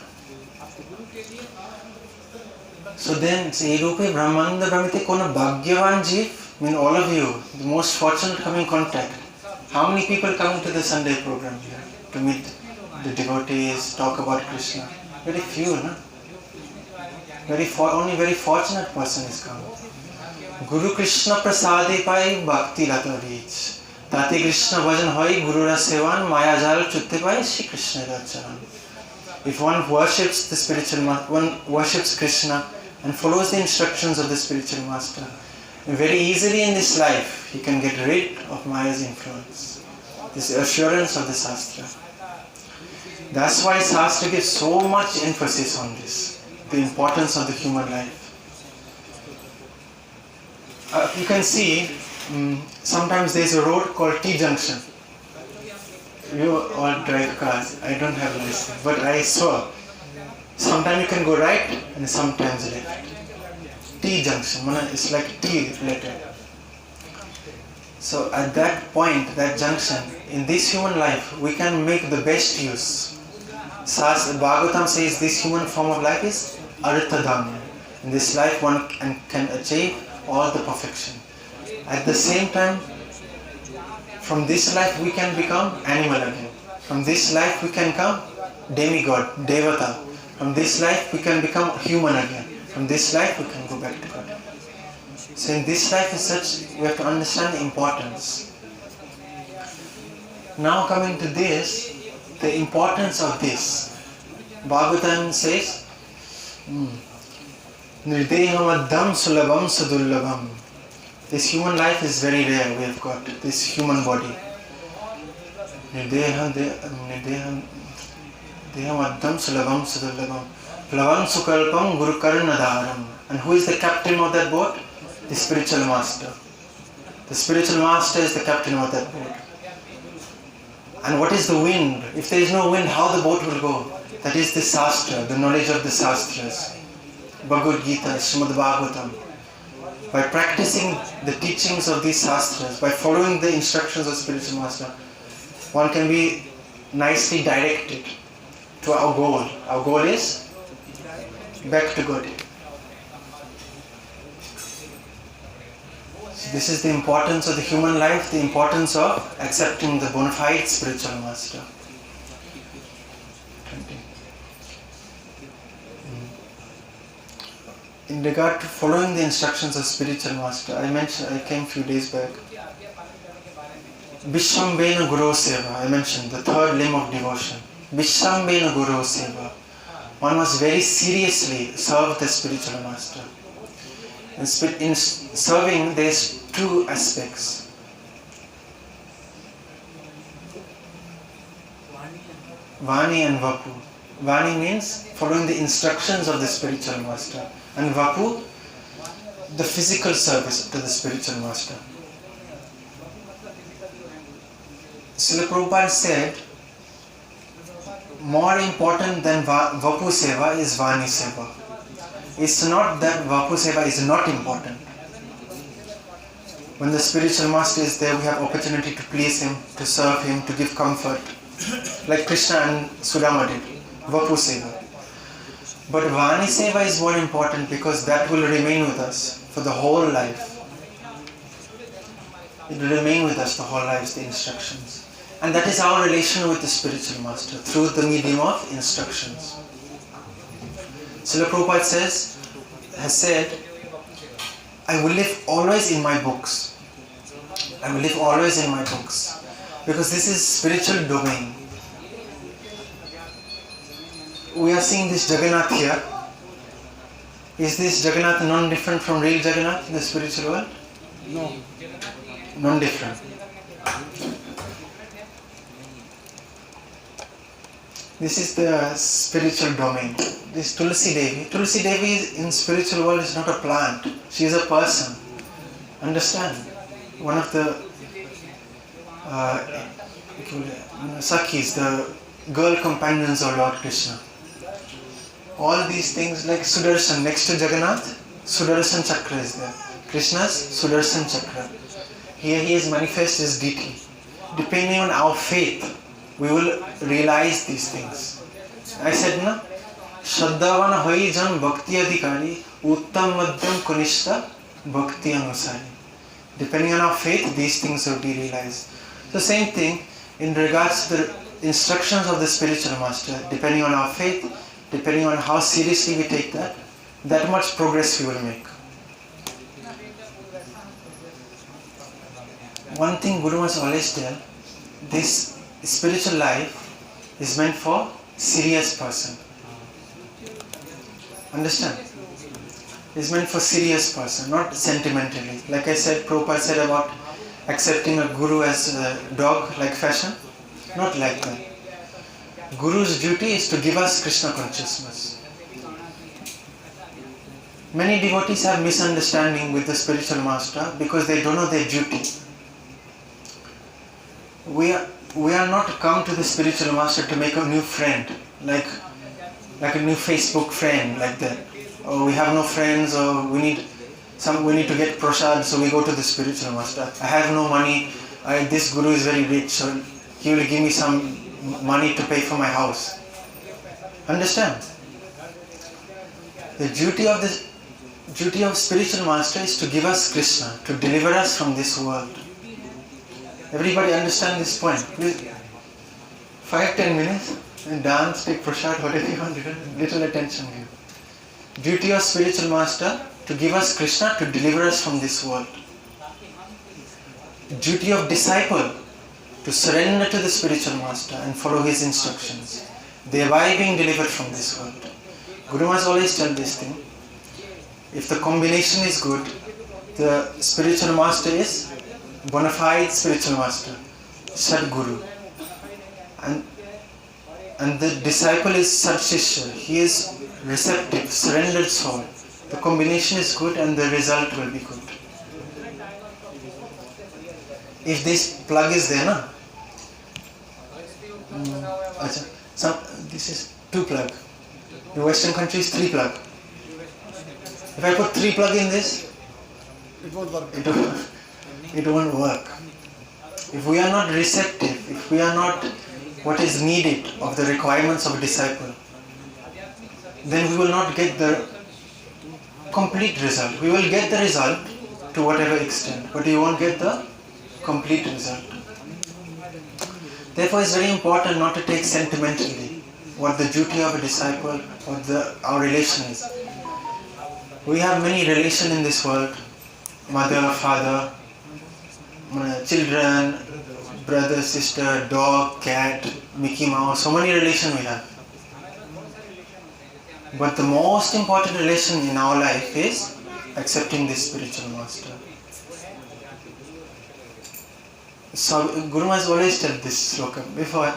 Speaker 1: So then, say Rupe Brahmananda Brahmite Kona Bhagyavan Jeev, mean all of you, the most fortunate come in contact. How many people come to the Sunday program here to meet the devotees, talk about Krishna? Very few, no? Only very fortunate person is coming. Guru Krishna Prasade Pai Bhakti Lata Reach. Tate Krishna Bhajan Hoi Guru Rasevan Maya Jal Chutte Pai Shri Krishna Racharan. If one worships the spiritual master, one worships Krishna and follows the instructions of the spiritual master, very easily in this life he can get rid of Maya's influence. This assurance of the Shastra. That's why Shastra gives so much emphasis on this, the importance of the human life. You can see, sometimes there is a road called T-junction. You all drive cars, I don't have a license, but I saw. Sometimes you can go right and sometimes left. T-junction, it's like T letter. So at that point, that junction, in this human life, we can make the best use. Bhagavatam says this human form of life is Artha-dhamma. In this life one can achieve all the perfection. At the same time, from this life we can become animal again. From this life we can become demigod, devata. From this life we can become human again. From this life we can go back to God. So in this life is such, we have to understand the importance. Now coming to this, the importance of this. Bhagavatam says, Nirdehamaddham sulabham sudullabham. This human life is very rare, we have got this human body. Nirdehamaddham sulabham sudullabham. Plavam sukalpam guru karnadaram. And who is the captain of that boat? The spiritual master. The spiritual master is the captain of that boat. And what is the wind? If there is no wind, how the boat will go? That is the Shastra, the knowledge of the Shastras. Bhagavad Gita, Srimad Bhagavatam. By practicing the teachings of these Shastras, by following the instructions of spiritual master, one can be nicely directed to our goal. Our goal is back to God. So this is the importance of the human life, the importance of accepting the Bonafide spiritual master. In regard to following the instructions of spiritual master, I came a few days back. Vishambena Guru Seva, I mentioned the third limb of devotion. Vishambena Guru Seva. One must very seriously serve the spiritual master. In serving, there is two aspects. Vani and Vapu. Vani means following the instructions of the spiritual master. And Vapu, the physical service to the spiritual master. Srila Prabhupada said, more important than Vapu Seva is Vani Seva. It's not that Vapu Seva is not important. When the spiritual master is there, we have opportunity to please him, to serve him, to give comfort. Like Krishna and Sudama did. Vapu Seva. But Vani Seva is more important because that will remain with us for the whole life. It will remain with us the whole life, the instructions. And that is our relation with the spiritual master through the medium of instructions. Srila Prabhupada has said, I will live always in my books. I will live always in my books. Because this is spiritual domain. We are seeing this Jagannath here. Is this Jagannath non-different from real Jagannath in the spiritual world?
Speaker 2: No.
Speaker 1: Non-different. This is the spiritual domain. This Tulsi Devi in spiritual world is not a plant. She is a person. Understand? One of the Sakhis, the girl companions of Lord Krishna. All these things like Sudarshan, next to Jagannath, Sudarshan Chakra is there. Krishna's Sudarshan Chakra. Here he is manifest as deity. Depending on our faith, we will realize these things. I said, na? Shraddhavan hoyi jan bhakti adhikari, uttam madhyam kunishta bhakti anusari. Depending on our faith, these things will be realized. So same thing in regards to the instructions of the spiritual master. Depending on our faith, depending on how seriously we take that much progress we will make. One thing Guru must always tell, this spiritual life is meant for serious person. Understand? It's meant for serious person, not sentimentally. Like I said, Prabhupada said about accepting a guru as a dog like fashion. Not like that. Guru's duty is to give us Krishna consciousness. Many devotees have misunderstanding with the spiritual master because they don't know their duty. We are not come to the spiritual master to make a new friend, like a new Facebook friend, like that. Or we have no friends, or we need to get prasad, so we go to the spiritual master. I have no money. This guru is very rich, so he will give me some money to pay for my house. Understand? The duty of spiritual master is to give us Krishna, to deliver us from this world. Everybody understand this point? Please, 5-10 minutes and dance, take prasad, whatever you want, little attention give. Duty of spiritual master to give us Krishna, to deliver us from this world. Duty of disciple to surrender to the spiritual master and follow his instructions, thereby being delivered from this world. Guru must always tell this thing. If the combination is good, the spiritual master is Bonafide spiritual master, Sadguru. And the disciple is Sadshishya. He is receptive, surrendered soul. The combination is good and the result will be good. If this plug is there, na? This is 2 plug. In Western countries, 3 plug. If I put 3 plug in this,
Speaker 2: It won't work.
Speaker 1: It won't work. If we are not receptive, if we are not what is needed of the requirements of a disciple, then we will not get the complete result. We will get the result to whatever extent, but we won't get the complete result. Therefore, it's very important not to take sentimentally what the duty of a disciple, what our relation is. We have many relations in this world: mother, father, children, brother, sister, dog, cat, Mickey Mouse, so many relations we have. But the most important relation in our life is accepting this spiritual master. So Guru has always told this sloka. Before,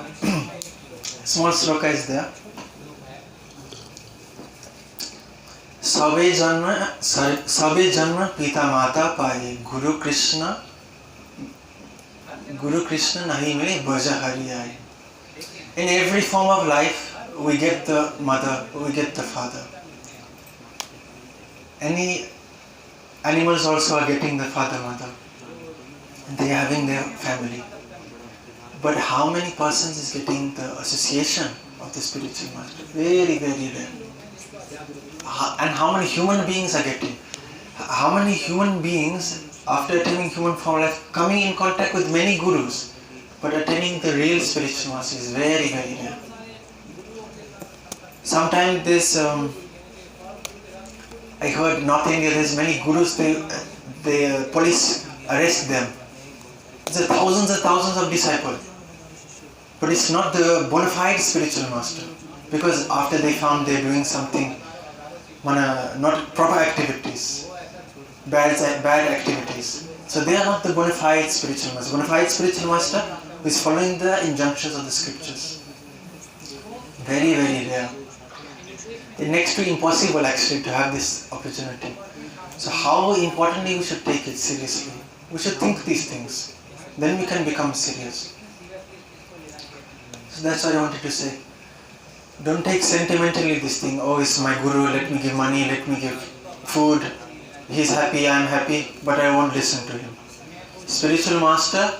Speaker 1: small sloka is there. Sabe janma pita mata paye Guru Krishna nahi mere bhaja hari aaye. In every form of life, we get the mother, we get the father. Any animals also are getting the father, mother. They are having their family. But how many persons is getting the association of the spiritual master? Very, very rare. And how many human beings are getting? How many human beings, after attaining human form life, coming in contact with many gurus, but attaining the real spiritual master is very, very rare. Sometimes this I heard North India, there's many gurus, the police arrest them. There are thousands of disciples. But it's not the Bonafide spiritual master. Because after they found they're doing something, not proper activities, bad activities. So they are not the Bonafide spiritual master. Bonafide spiritual master is following the injunctions of the scriptures. Very, very rare. It's next to impossible actually to have this opportunity. So how importantly we should take it seriously. We should think these things. Then we can become serious. So that's what I wanted to say. Don't take sentimentally this thing. Oh, it's my guru, let me give money, let me give food. He's happy, I'm happy, but I won't listen to him. Spiritual master,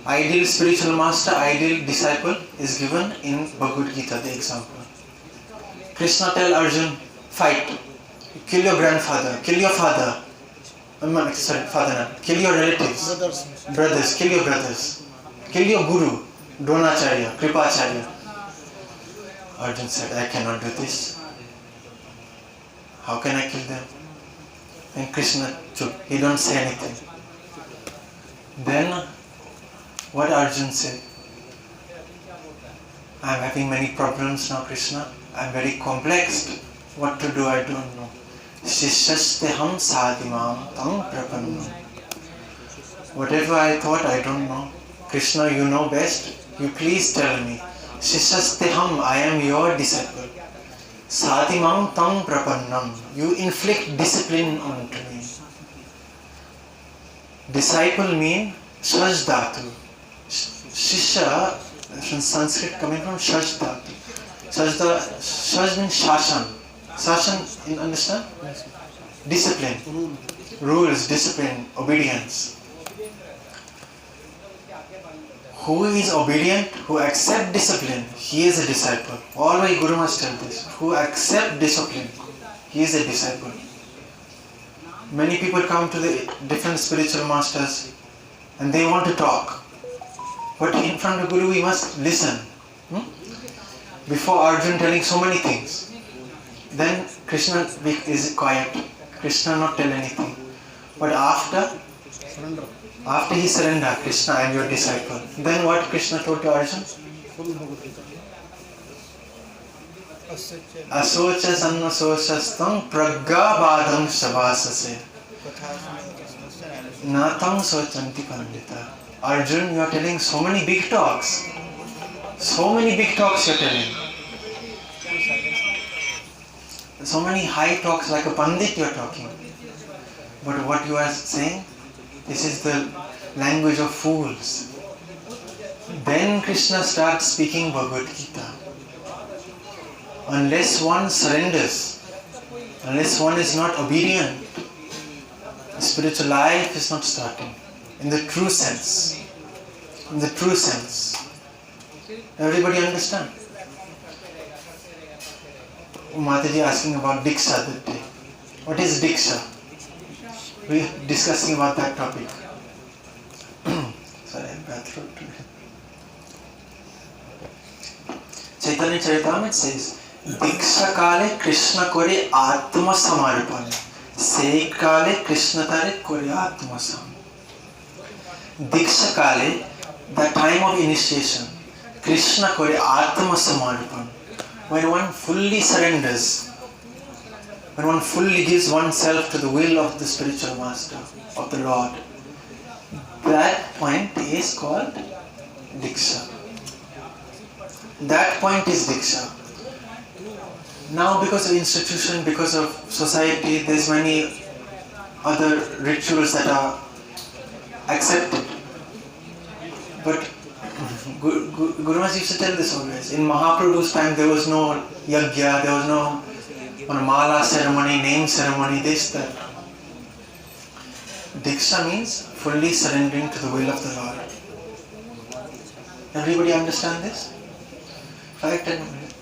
Speaker 1: ideal spiritual master, ideal disciple is given in Bhagavad Gita, the example. Krishna tell Arjun, fight. Kill your grandfather, kill your father. Father not. Kill your relatives. Brothers, kill your brothers. Kill your guru, Dronacharya, Kripacharya. Arjun said, I cannot do this. How can I kill them? And Krishna took, he don't say anything. Then, what Arjun said? I am having many problems now, Krishna. I am very complex. What to do, I don't know. Shishasteham sadimam tam prapannam. Whatever I thought, I don't know. Krishna, you know best. You please tell me. Shishasteham, I am your disciple. Sadimam tam prapannam. You inflict discipline onto me. Disciple mean shaj dhatu. Shisha, from Sanskrit coming from shaj dhatu. Shaj means shashan. Shashan, you understand?
Speaker 2: Yes.
Speaker 1: Discipline. Rules, discipline, obedience. Who is obedient, who accept discipline, he is a disciple. Always Guru must tell this. Who accept discipline, he is a disciple. Many people come to the different spiritual masters and they want to talk. But in front of Guru we must listen. Before Arjun telling so many things. Then Krishna is quiet. Krishna not tell anything. But after he surrender, Krishna, I am your disciple. Then what Krishna told to Arjun? Asocha sannasochastam praggabhadam shabasase natam sochanti pandita. Arjun, you are telling so many big talks. So many big talks you are telling. So many high talks like a pandit you are talking. But what you are saying, this is the language of fools. Then Krishna starts speaking Bhagavad Gita. Unless one surrenders, unless one is not obedient, spiritual life is not starting. In the true sense. In the true sense. Everybody understand? Mataji asking about Diksha that day. What is Diksha? We are discussing about that topic. Sorry, I'm bad throat today. Chaitanya Charitamrita says, Diksha kale Krishna kore atma samarpana. Se kale Krishna tare kore atma sam. Diksha kale, the time of initiation, Krishna kore atma samarpana. When one fully surrenders, when one fully gives oneself to the will of the spiritual master, of the Lord, that point is called Diksha. That point is Diksha. Now because of institution, because of society, there's many other rituals that are accepted. But Guru Maharaj used to tell this always. In Mahaprabhu's time there was no yajna, there was no mala ceremony, name ceremony, this, that. Diksha means fully surrendering to the will of the Lord. Everybody understand this? 5-10 minutes.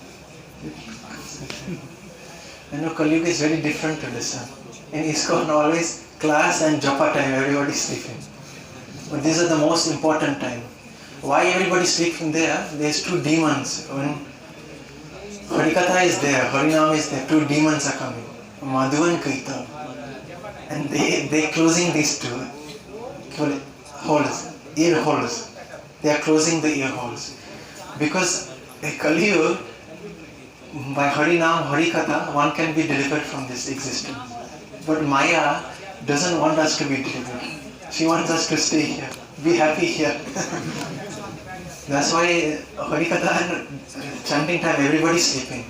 Speaker 1: I know Kali Yuga is very different to listen. In ISKCON always class and japa time, everybody is sleeping. But these are the most important time. Why everybody sleeping there? There's two demons. When Harikatha is there, Harinam is there, two demons are coming. Madhu and Kaita. And they closing these two holes, ear holes. They are closing the ear holes. Because Kali Yuga, by Harinam, Harikatha, one can be delivered from this existence. But Maya doesn't want us to be delivered. She wants us to stay here, be happy here. That's why Harikatha and chanting time, everybody's sleeping.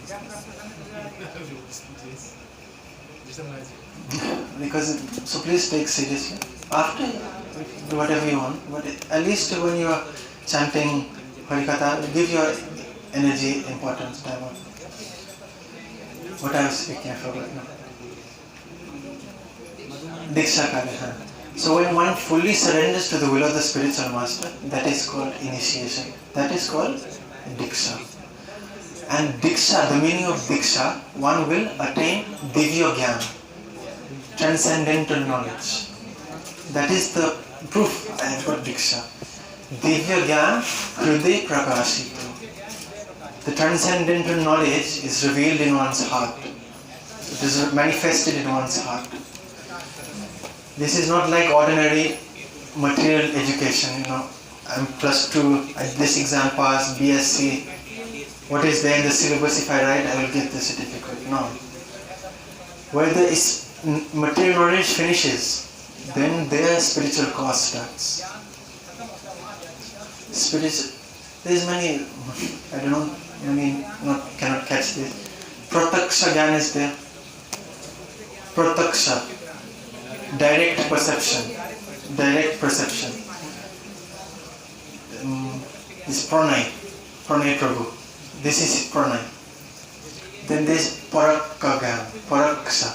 Speaker 1: Because, so please take seriously. After, do whatever you want, but at least when you are chanting Harikatha, give your energy importance. What I was speaking, I forgot now. Diksha Kali. So when one fully surrenders to the will of the spiritual master, that is called initiation. That is called Diksha. And Diksha, the meaning of Diksha, one will attain Divya Gyan, transcendental knowledge. That is the proof I have got Diksha. Divya Gyan Hriday Prakashito. The transcendental knowledge is revealed in one's heart. It is manifested in one's heart. This is not like ordinary material education, I'm +2, this exam pass, BSc, what is there in the syllabus, if I write, I will get the certificate. No. Where the material knowledge finishes, then their spiritual course starts. There's many, I don't know, cannot catch this. Prataksha Gyan is there. Prataksha. Direct perception. This Pranay Prabhu. This is Pranay. Then there is Parakka, Paraksha.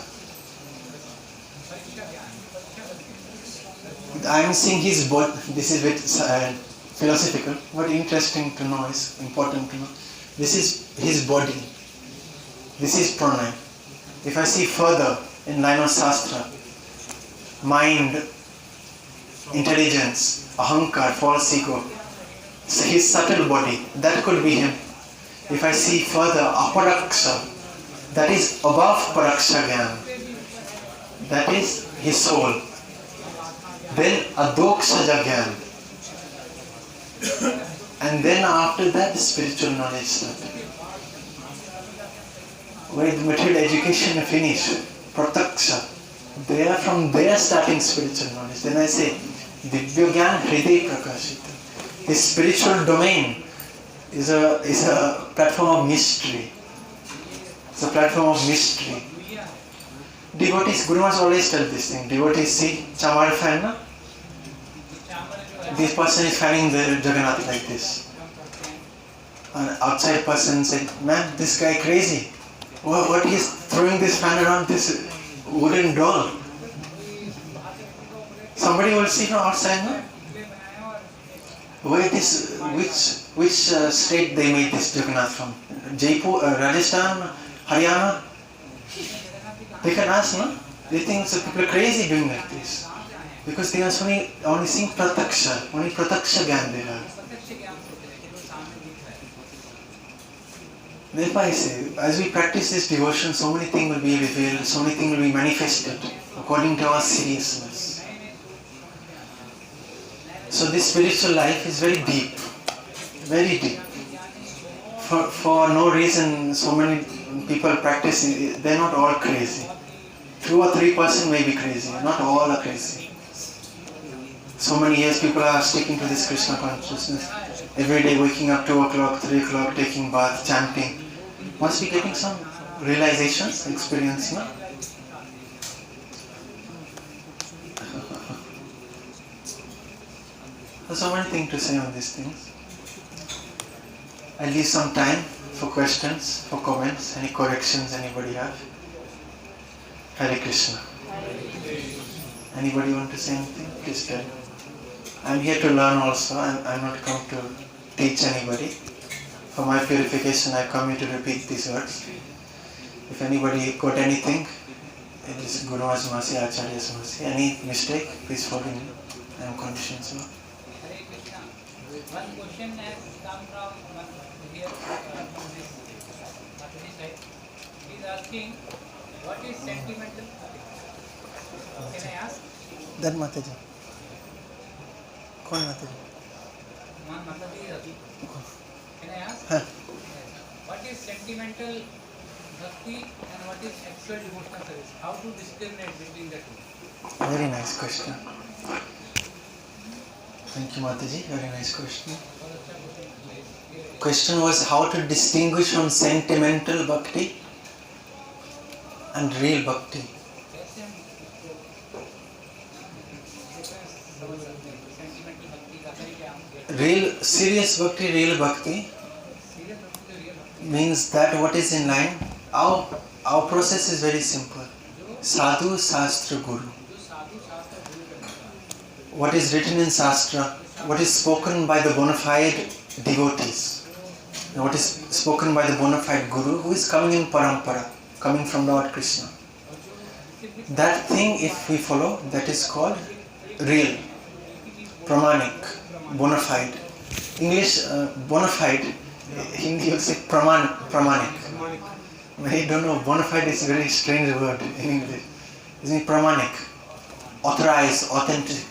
Speaker 1: I am seeing his body. This is a bit philosophical, but interesting to know, is important to know. This is his body. This is Pranay. If I see further in line of Shastra, mind, intelligence, ahankar, false ego, so his subtle body, that could be him. If I see further, aparaksha, that is above paraksha gyan, that is his soul. Then adoksha gyan, and then after that spiritual knowledge started. Where the material education finished, prataksha, they are from there starting spiritual knowledge. Then I say, Divya Gyan Hriday Prakashita. This spiritual domain is a platform of mystery. It's a platform of mystery. Devotees, Guru must always tell this thing. Devotees see Chamar fan, na? This person is fanning the Jagannath like this. An outside person said, man, this guy crazy. What he is throwing this fan around this wooden doll. Somebody will see from outside, no? Where this, which state they made this Jagannath from? Jaipur, Rajasthan, Haryana? They can ask, no? They think so people are crazy doing like this. Because they are only seeing Prataksha, only Prataksha Gyan they have. Therefore I say, as we practice this devotion, so many things will be revealed, so many things will be manifested according to our seriousness. So this spiritual life is very deep, very deep. For no reason, so many people practice, they're not all crazy. 2 or 3% may be crazy, not all are crazy. So many years people are sticking to this Krishna consciousness. Every day waking up 2 o'clock, 3 o'clock, taking bath, chanting. Must be getting some realizations, experience, no? There's so many things to say on these things. I'll leave some time for questions, for comments, any corrections anybody have. Hare Krishna. Anybody want to say anything? Please tell. I'm here to learn also. I'm not come to teach anybody. For my purification, I come here to repeat these words. If anybody got anything, it is Guru's mercy, Acharya's mercy. Any mistake, please forgive me. I am conditioned, so.
Speaker 3: Hare Krishna. One question has come from here from this side. He is asking, What is sentimental? Can I ask?
Speaker 1: That Mataji. Kaun Mataji?
Speaker 3: Mataji, can I ask?
Speaker 1: Huh.
Speaker 3: What is sentimental bhakti and what is actual devotional service? How to discriminate between the two?
Speaker 1: Very nice question. Thank you, Mataji. Very nice question. Question was how to distinguish from sentimental bhakti and real bhakti. Real, serious bhakti, real bhakti means that what is in line. Our process is very simple. Sadhu, Shastra, Guru. What is written in Shastra, what is spoken by the Bonafide devotees, and what is spoken by the Bonafide Guru who is coming in Parampara, coming from Lord Krishna. That thing, if we follow, that is called real, Pramanik, Bonafide. English, Bonafide, Hindi you say Pramanik. I don't know, Bonafide is a very strange word in English. Isn't it Pramanik? Authorized, authentic.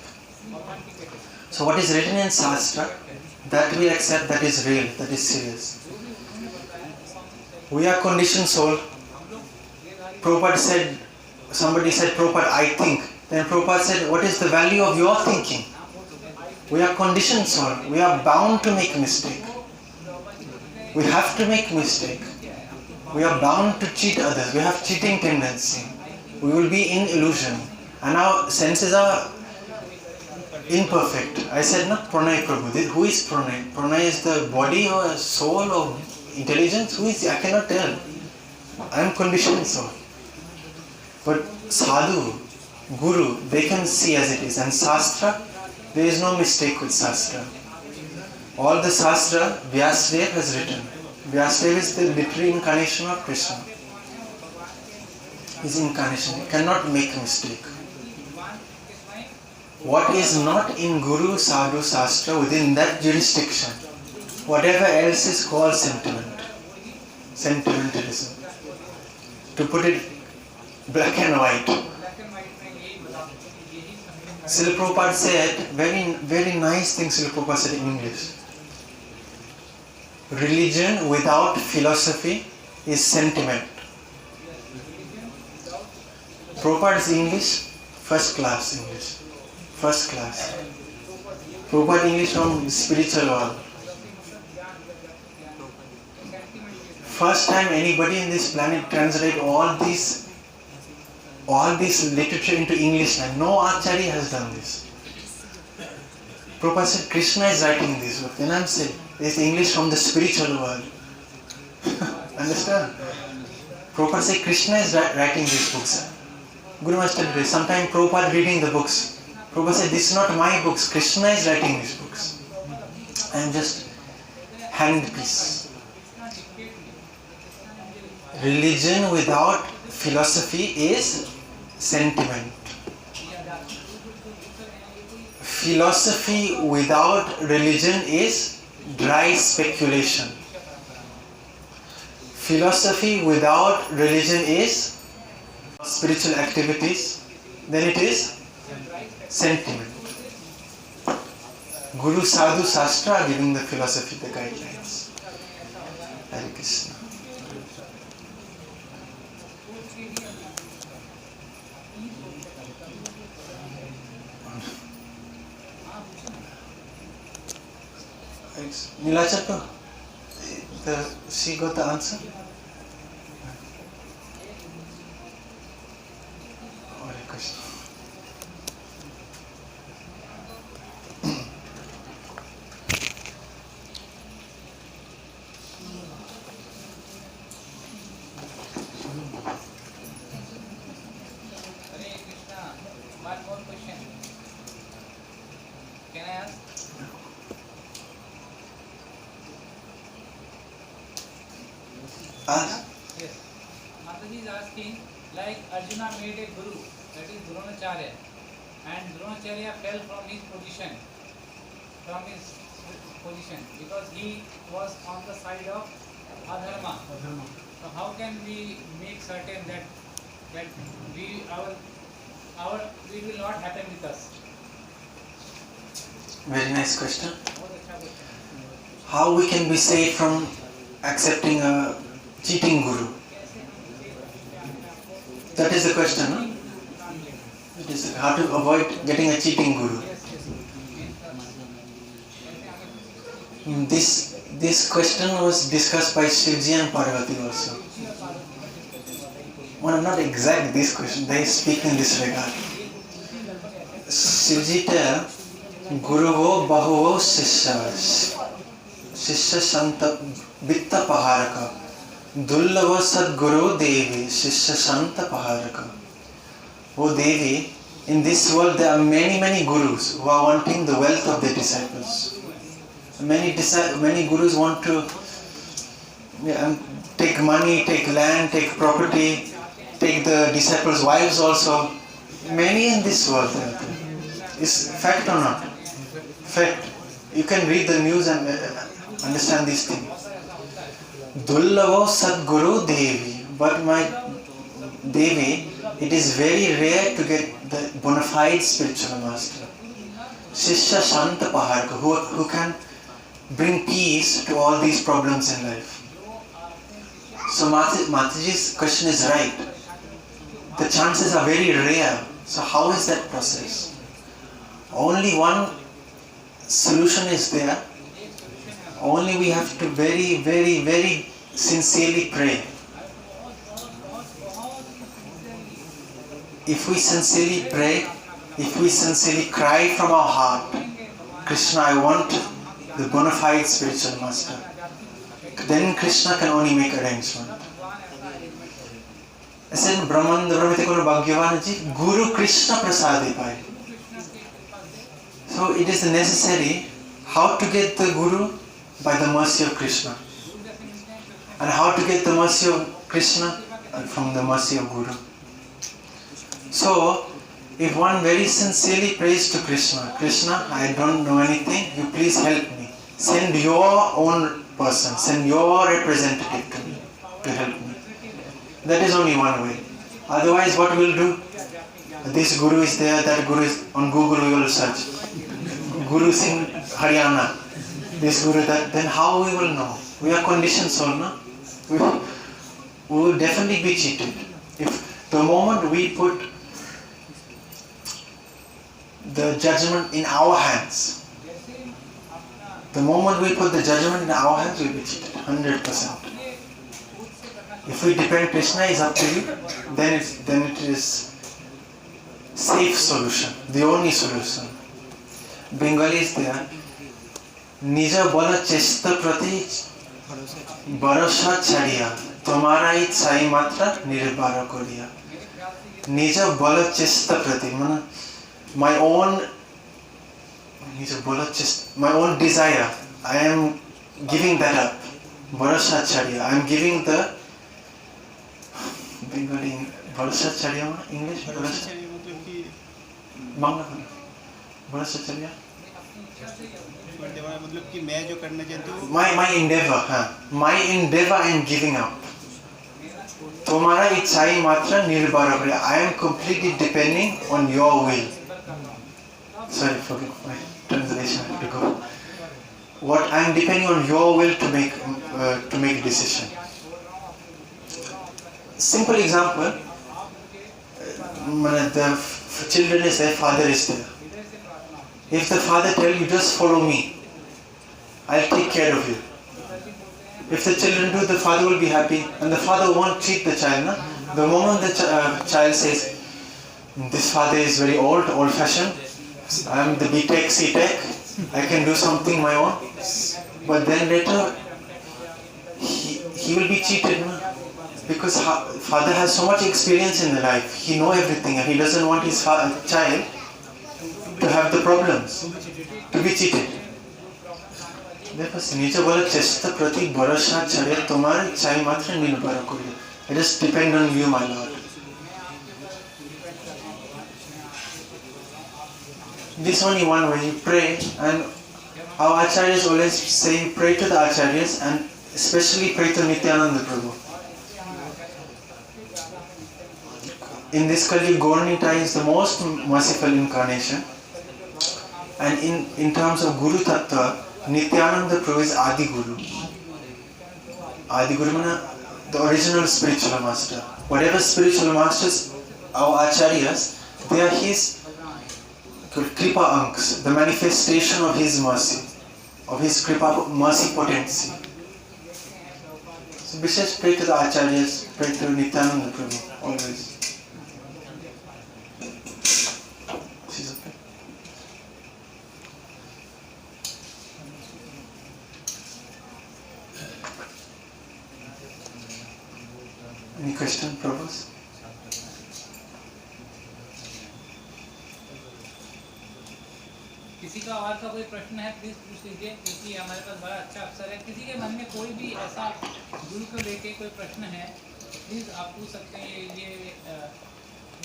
Speaker 1: So what is written in Shastra, that we accept, that is real, that is serious. We are conditioned soul. Prabhupada said, somebody said, Prabhupada, I think. Then Prabhupada said, what is the value of your thinking? We are conditioned soul. We are bound to make mistake. We have to make mistake. We are bound to cheat others. We have cheating tendency. We will be in illusion. And our senses are imperfect. I said, no, Pranay Prabhu. Who is Pranay? Pranay is the body or soul or intelligence? Who is? I cannot tell. I am conditioned soul. But Sadhu, Guru, they can see as it is. And Shastra, there is no mistake with Shastra. All the Shastra, Vyasadeva has written. Vyasadeva is the literary incarnation of Krishna. His incarnation. He cannot make a mistake. What is not in Guru, Sadhu, Shastra, within that jurisdiction, whatever else is called sentiment, sentimentalism. To put it black and white. Srila Prabhupada said, very nice thing Srila Prabhupada said in English. Religion without philosophy is sentiment. Prabhupada's English, first class English. First class. Prabhupada English from spiritual world. First time anybody in this planet translate all this literature into English. No Acharya has done this. Prabhupada said Krishna is writing this book. Then I'm saying this English from the spiritual world. Understand? Prabhupada said Krishna is writing these books. Guru Master today, sometime Prabhupada reading the books. Prabhupada said, this is not my books, Krishna is writing these books. I am just hand piece. Religion without philosophy is sentiment. Philosophy without religion is dry speculation. Philosophy without religion is spiritual activities, then it is sentiment. Guru, Sadhu, Shastra are giving the philosophy, the guidelines. Hare Krishna. Nilakamal, she got the answer? Hare Krishna.
Speaker 3: One more question. Can I ask?
Speaker 1: Ask.
Speaker 3: Yes. Mataji is asking, like Arjuna made a guru, that is Dronacharya, and Dronacharya fell from his position, because he was on the side of adharma. So how can we make certain that but it will not happen with us.
Speaker 1: Very nice question.
Speaker 3: बहुत अच्छा question है.
Speaker 1: How we can be saved from accepting a cheating guru? That is the question, no? It is how to avoid getting a cheating guru. This question was discussed by Shivji and Parvati also. Well, not exactly this question. They speak in this regard. Shivji tell Guruvo Bahuvo Shishya Santa Vitta Paharaka Dullava Sadguru Devi Shishya Santa Paharaka. Oh Devi, in this world there are many gurus who are wanting the wealth of their disciples. Many gurus want to take money, take land, take property, take the disciples' wives also. Many in this world. Is fact or not? Fact. You can read the news and understand these things. Dullavo Sadguru Devi. But my Devi, it is very rare to get the Bonafide spiritual master. Shishya Shanta Paharka, who can bring peace to all these problems in life. So Mataji's question is right. The chances are very rare. So how is that process? Only one solution is there. Only we have to very sincerely pray. If we sincerely pray, if we sincerely cry from our heart, Krishna, I want the bona fide spiritual master, then Krishna can only make arrangement. I said, Brahman Brahmite Kono Bhagyavan ji, Guru Krishna Prasade Pai. So it is necessary how to get the Guru by the mercy of Krishna. And how to get the mercy of Krishna? From the mercy of Guru. So, if one very sincerely prays to Krishna, Krishna, I don't know anything, you please help me. Send your own person, send your representative to me to help me. That is only one way. Otherwise, what we'll do? This Guru is there, that Guru is on Google, we will search. Guru is in Haryana. This Guru, that. Then how we will know? We are conditioned soul, no? We will definitely be cheated. If the moment we put the judgment in our hands, the moment we put the judgment in our hands, we'll be cheated, 100%. If we depend Krishna is up to you, then it is safe solution, the only solution. Bengali is there. Nija bola chesta prati barasha chadiya, tomara ichhai matra nirbara koriya. Nija bola chesta prati, my own desire, I am giving that up. Barasha chadiya, I am giving the Bengali Barasha chadiya, English Barasha Bangla Barasha chadiya. My endeavor I am giving up. Tomara ichhai matra nirbara koriya. I am completely depending on your will. Sorry, forget my translation. I have to go. What I am depending on your will to make a decision. Simple example. The children is there, father is there. If the father tells you, just follow me, I'll take care of you. If the children do, the father will be happy, and the father won't cheat the child. No? The moment the child says, this father is very old-fashioned, I am the B.Tech, C.Tech, I can do something my own. But then later, he will be cheated. No? Because father has so much experience in the life, he knows everything, and he doesn't want his child to have the problems, to be cheated. देखो नीचे बोला चेष्टा प्रति भरोसा छड़े तुम्हारे चाय मात्र निर्भर करिए. I just depend on you, my Lord. This only one way you pray, and our acharyas always say pray to the acharyas, and especially pray to Nityananda Prabhu. in this Kali, Gaur-Nita is the most merciful incarnation. And in terms of Guru Tattva, Nityananda Prabhu is Adi Guru. Adi Guru means the original spiritual master. Whatever spiritual masters, our acharyas, they are his Kripa Anks, the manifestation of his mercy, of his Kripa mercy potency. So Bishesh pray to the acharyas, pray to Nityananda Prabhu, always. She's okay. Any question, Prabhu?
Speaker 3: किसी का और का कोई प्रश्न है please पूछ लीजिए, क्योंकि हमारे पास बड़ा अच्छा अवसर है। किसी के मन में कोई भी ऐसा गुरु को लेके कोई प्रश्न है प्लीज आप पूछ सकते हैं। ये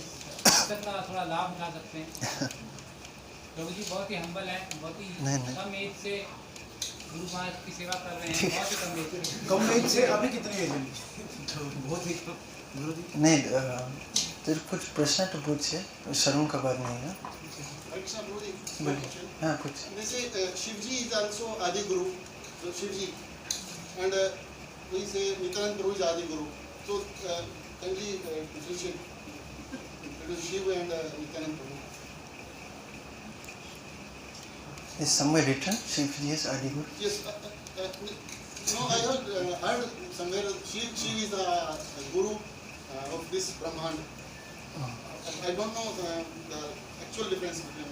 Speaker 3: इस अवसर का थोड़ा लाभ उठा सकते हैं। प्रभु जी बहुत ही हम्बल है, बहुत ही कम एज से गुरु महाराज की सेवा कर रहे हैं। बहुत ही कम एज से। अभी कितनी एज है? बहुत ही
Speaker 1: नहीं, तेरे कुछ प्रश्न तो पूछे, शर्म का बात नहीं है। हाँ कुछ।
Speaker 2: जैसे Shivji is also Adi Guru, so Shivji, and we say Nityananda Prabhu is Adi Guru. So can we differentiate between Shiv and Nityananda Prabhu?
Speaker 1: Is somewhere written Shivji is Adi Guru?
Speaker 2: Yes. No, I heard somewhere Shiv is the Guru of this Brahman. I don't know the actual difference between.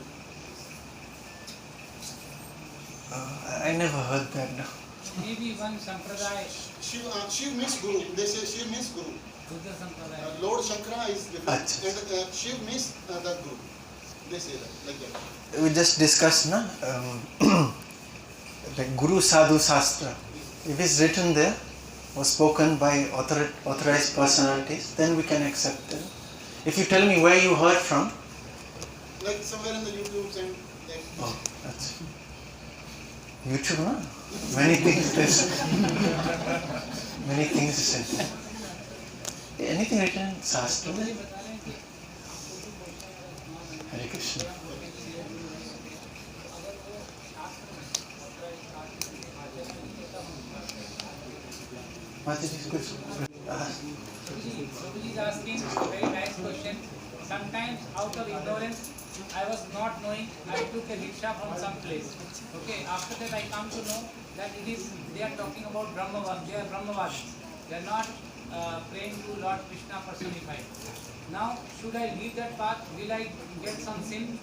Speaker 1: I never heard that. No.
Speaker 3: maybe one sampradaya.
Speaker 2: Shiv means Guru. They say Shiv means Guru.
Speaker 3: Buddha sampradaya.
Speaker 2: Lord Shankara is different.
Speaker 1: Achha.
Speaker 2: And Shiv means the Guru. They say that like that.
Speaker 1: We just discussed, na, like Guru Sadhu Shastra. If it's written there or spoken by authorized personalities, then we can accept it. If you tell me where you heard from,
Speaker 2: Like somewhere in the YouTube and like.
Speaker 1: oh, that's YouTube, na? Many things is written. Anything written in Shastra? Hare Krishna. What is this question?
Speaker 3: Prabhuji is asking a very nice question. Sometimes out of ignorance, I was not knowing, I took a rickshaw from some place. Okay, after that I come to know that they are talking about Brahmavad, they are Brahmavadis. They are not praying to Lord Krishna personified. Now, should I leave that path? Will I get some sin?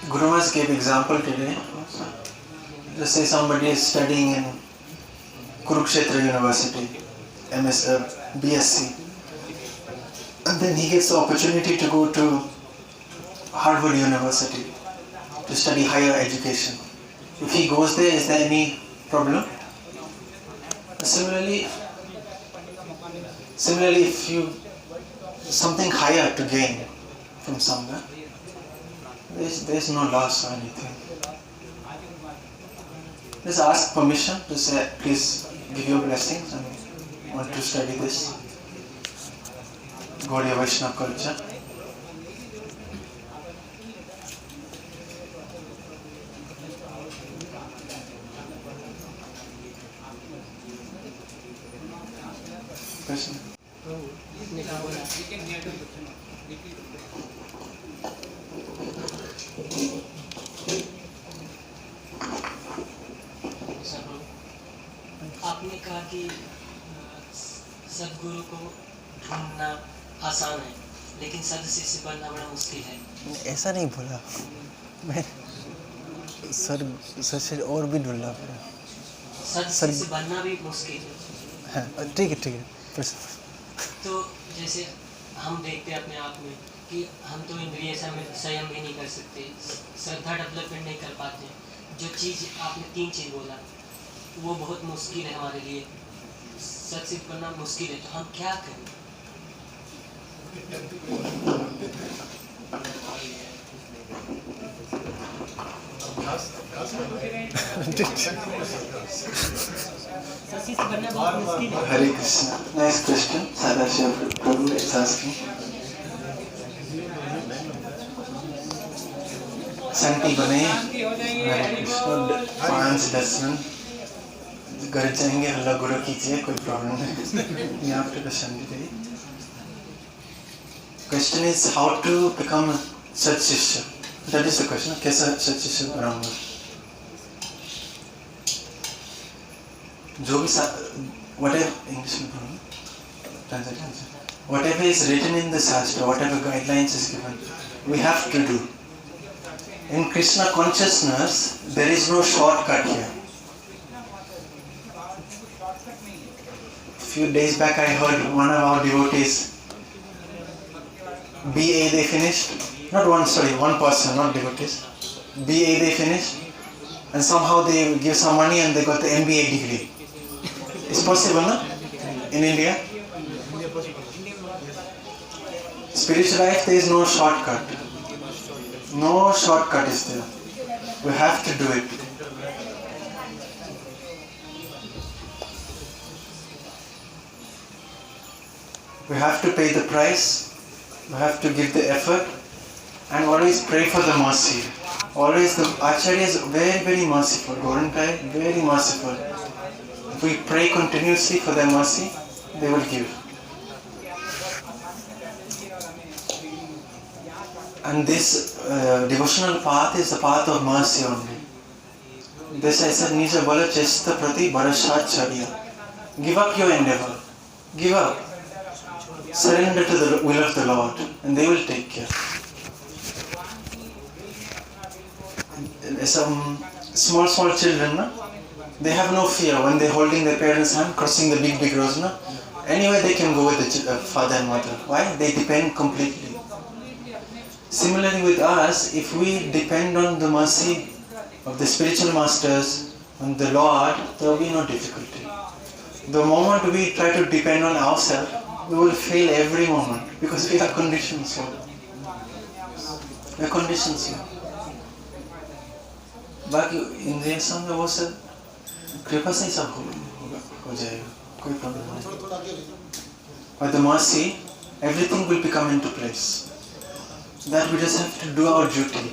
Speaker 1: Guru Maharaj gave example today. Just say somebody is studying in Kurukshetra University, BSc, and then he gets the opportunity to go to Harvard University to study higher education. If he goes there, is there any problem? Similarly, if you something higher to gain from somewhere, there's no loss or anything. Just ask permission to say, please give your blessings and want to study this Gaudiya Vaishnava culture. Question?
Speaker 3: We can hear the question. Repeat.
Speaker 4: आपने कहा कि सदगुरु को ढूंढना आसान है, लेकिन सदशिष्य बनना बड़ा मुश्किल है।
Speaker 1: ऐसा नहीं बोला मैं, सर से और भी ढूंढना पड़ा।
Speaker 4: सदशिष्य बनना भी मुश्किल है।
Speaker 1: हाँ ठीक है
Speaker 4: तो जैसे हम देखते हैं अपने आप में कि हम तो इंद्रिय संयम भी नहीं कर सकते, श्रद्धा डेवलपमेंट नहीं कर पाते। जो चीज़ आपने 3 चीज़ बोला वो बहुत मुश्किल है हमारे लिए, सत्सिद्ध करना मुश्किल है, तो हम क्या करें? शशि से बनना बहुत मुश्किल है।
Speaker 1: Hare Krishna. Nice question. Sadashiva Prabhu is asking. शांति बने. Hare Krishna. 5-10 मिनट घर जाएंगे, हल्ला गुरु कीजिए, कोई प्रॉब्लम नहीं. यहाँ पे शांति रही. Question is how to become such शिष्य. That is the question. कैसा सच शिष्य बनाऊंगा? जो भी whatever English में बोलूँ, translation. Whatever is written in the Shastra, whatever guidelines is given, we have to do. In Krishna consciousness, there is no shortcut here. A few days back I heard one of our devotees, BA they finished, not one, sorry, one person, not devotees. BA they finished, and somehow they give some money and they got the MBA degree. It's possible, no? In India? Spiritual life, there is no shortcut. No shortcut is there. We have to do it. We have to pay the price. We have to give the effort. And always pray for the mercy. Always the Acharya is very, very merciful. Gorantai, very merciful. If we pray continuously for their mercy, they will give. And this devotional path is the path of mercy only. This I said, Nija Bala Chesta Prati Bharashat Charya. Give up your endeavor. Give up. Surrender to the will of the Lord, and they will take care. Some small children, no? They have no fear when they're holding their parents' hand, crossing the big roads. No? Anywhere they can go with the father and mother. Why? They depend completely. Similarly with us, if we depend on the mercy of the spiritual masters, on the Lord, there will be no difficulty. The moment we try to depend on ourselves, we will fail every moment because we are conditioned so. We are conditioned so. बाकी इंद्रिय संग वो सब कृपा से ही सब हो जाएगा, कोई प्रॉब्लम नहीं. By the mercy, everything will become into place. That we just have to do our duty.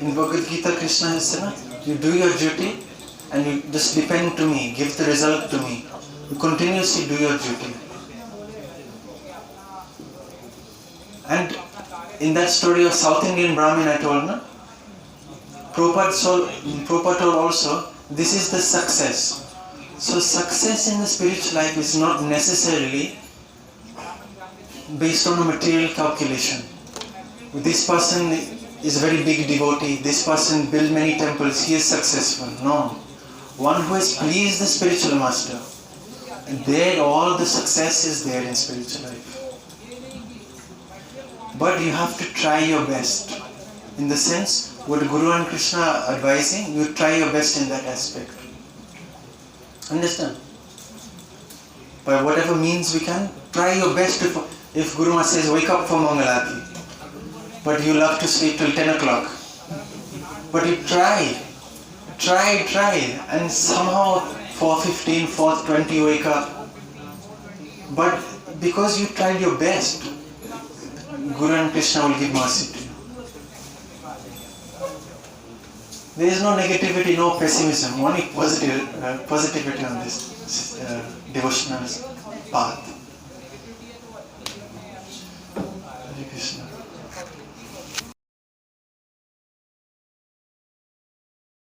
Speaker 1: In Bhagavad Gita, Krishna has said, you do your duty and you just depend to me, give the result to me. You continuously do your duty. And in that story of South Indian Brahmin I told, no? Prabhupada told also, this is the success. So success in the spiritual life is not necessarily based on a material calculation. This person is a very big devotee, this person built many temples, he is successful. No. One who has pleased the spiritual master, there all the success is there in spiritual life. But you have to try your best. In the sense, what Guru and Krishna are advising, you try your best in that aspect. Understand? By whatever means we can, try your best. If Guru Maharaj says, wake up for Mangalati, but you love to sleep till 10 o'clock. But you try, and somehow 4:15, 4:20 you wake up. But because you tried your best, Guru and Krishna will give mercy to you. There is no negativity, no pessimism, only positivity on this devotional path. Hare Krishna.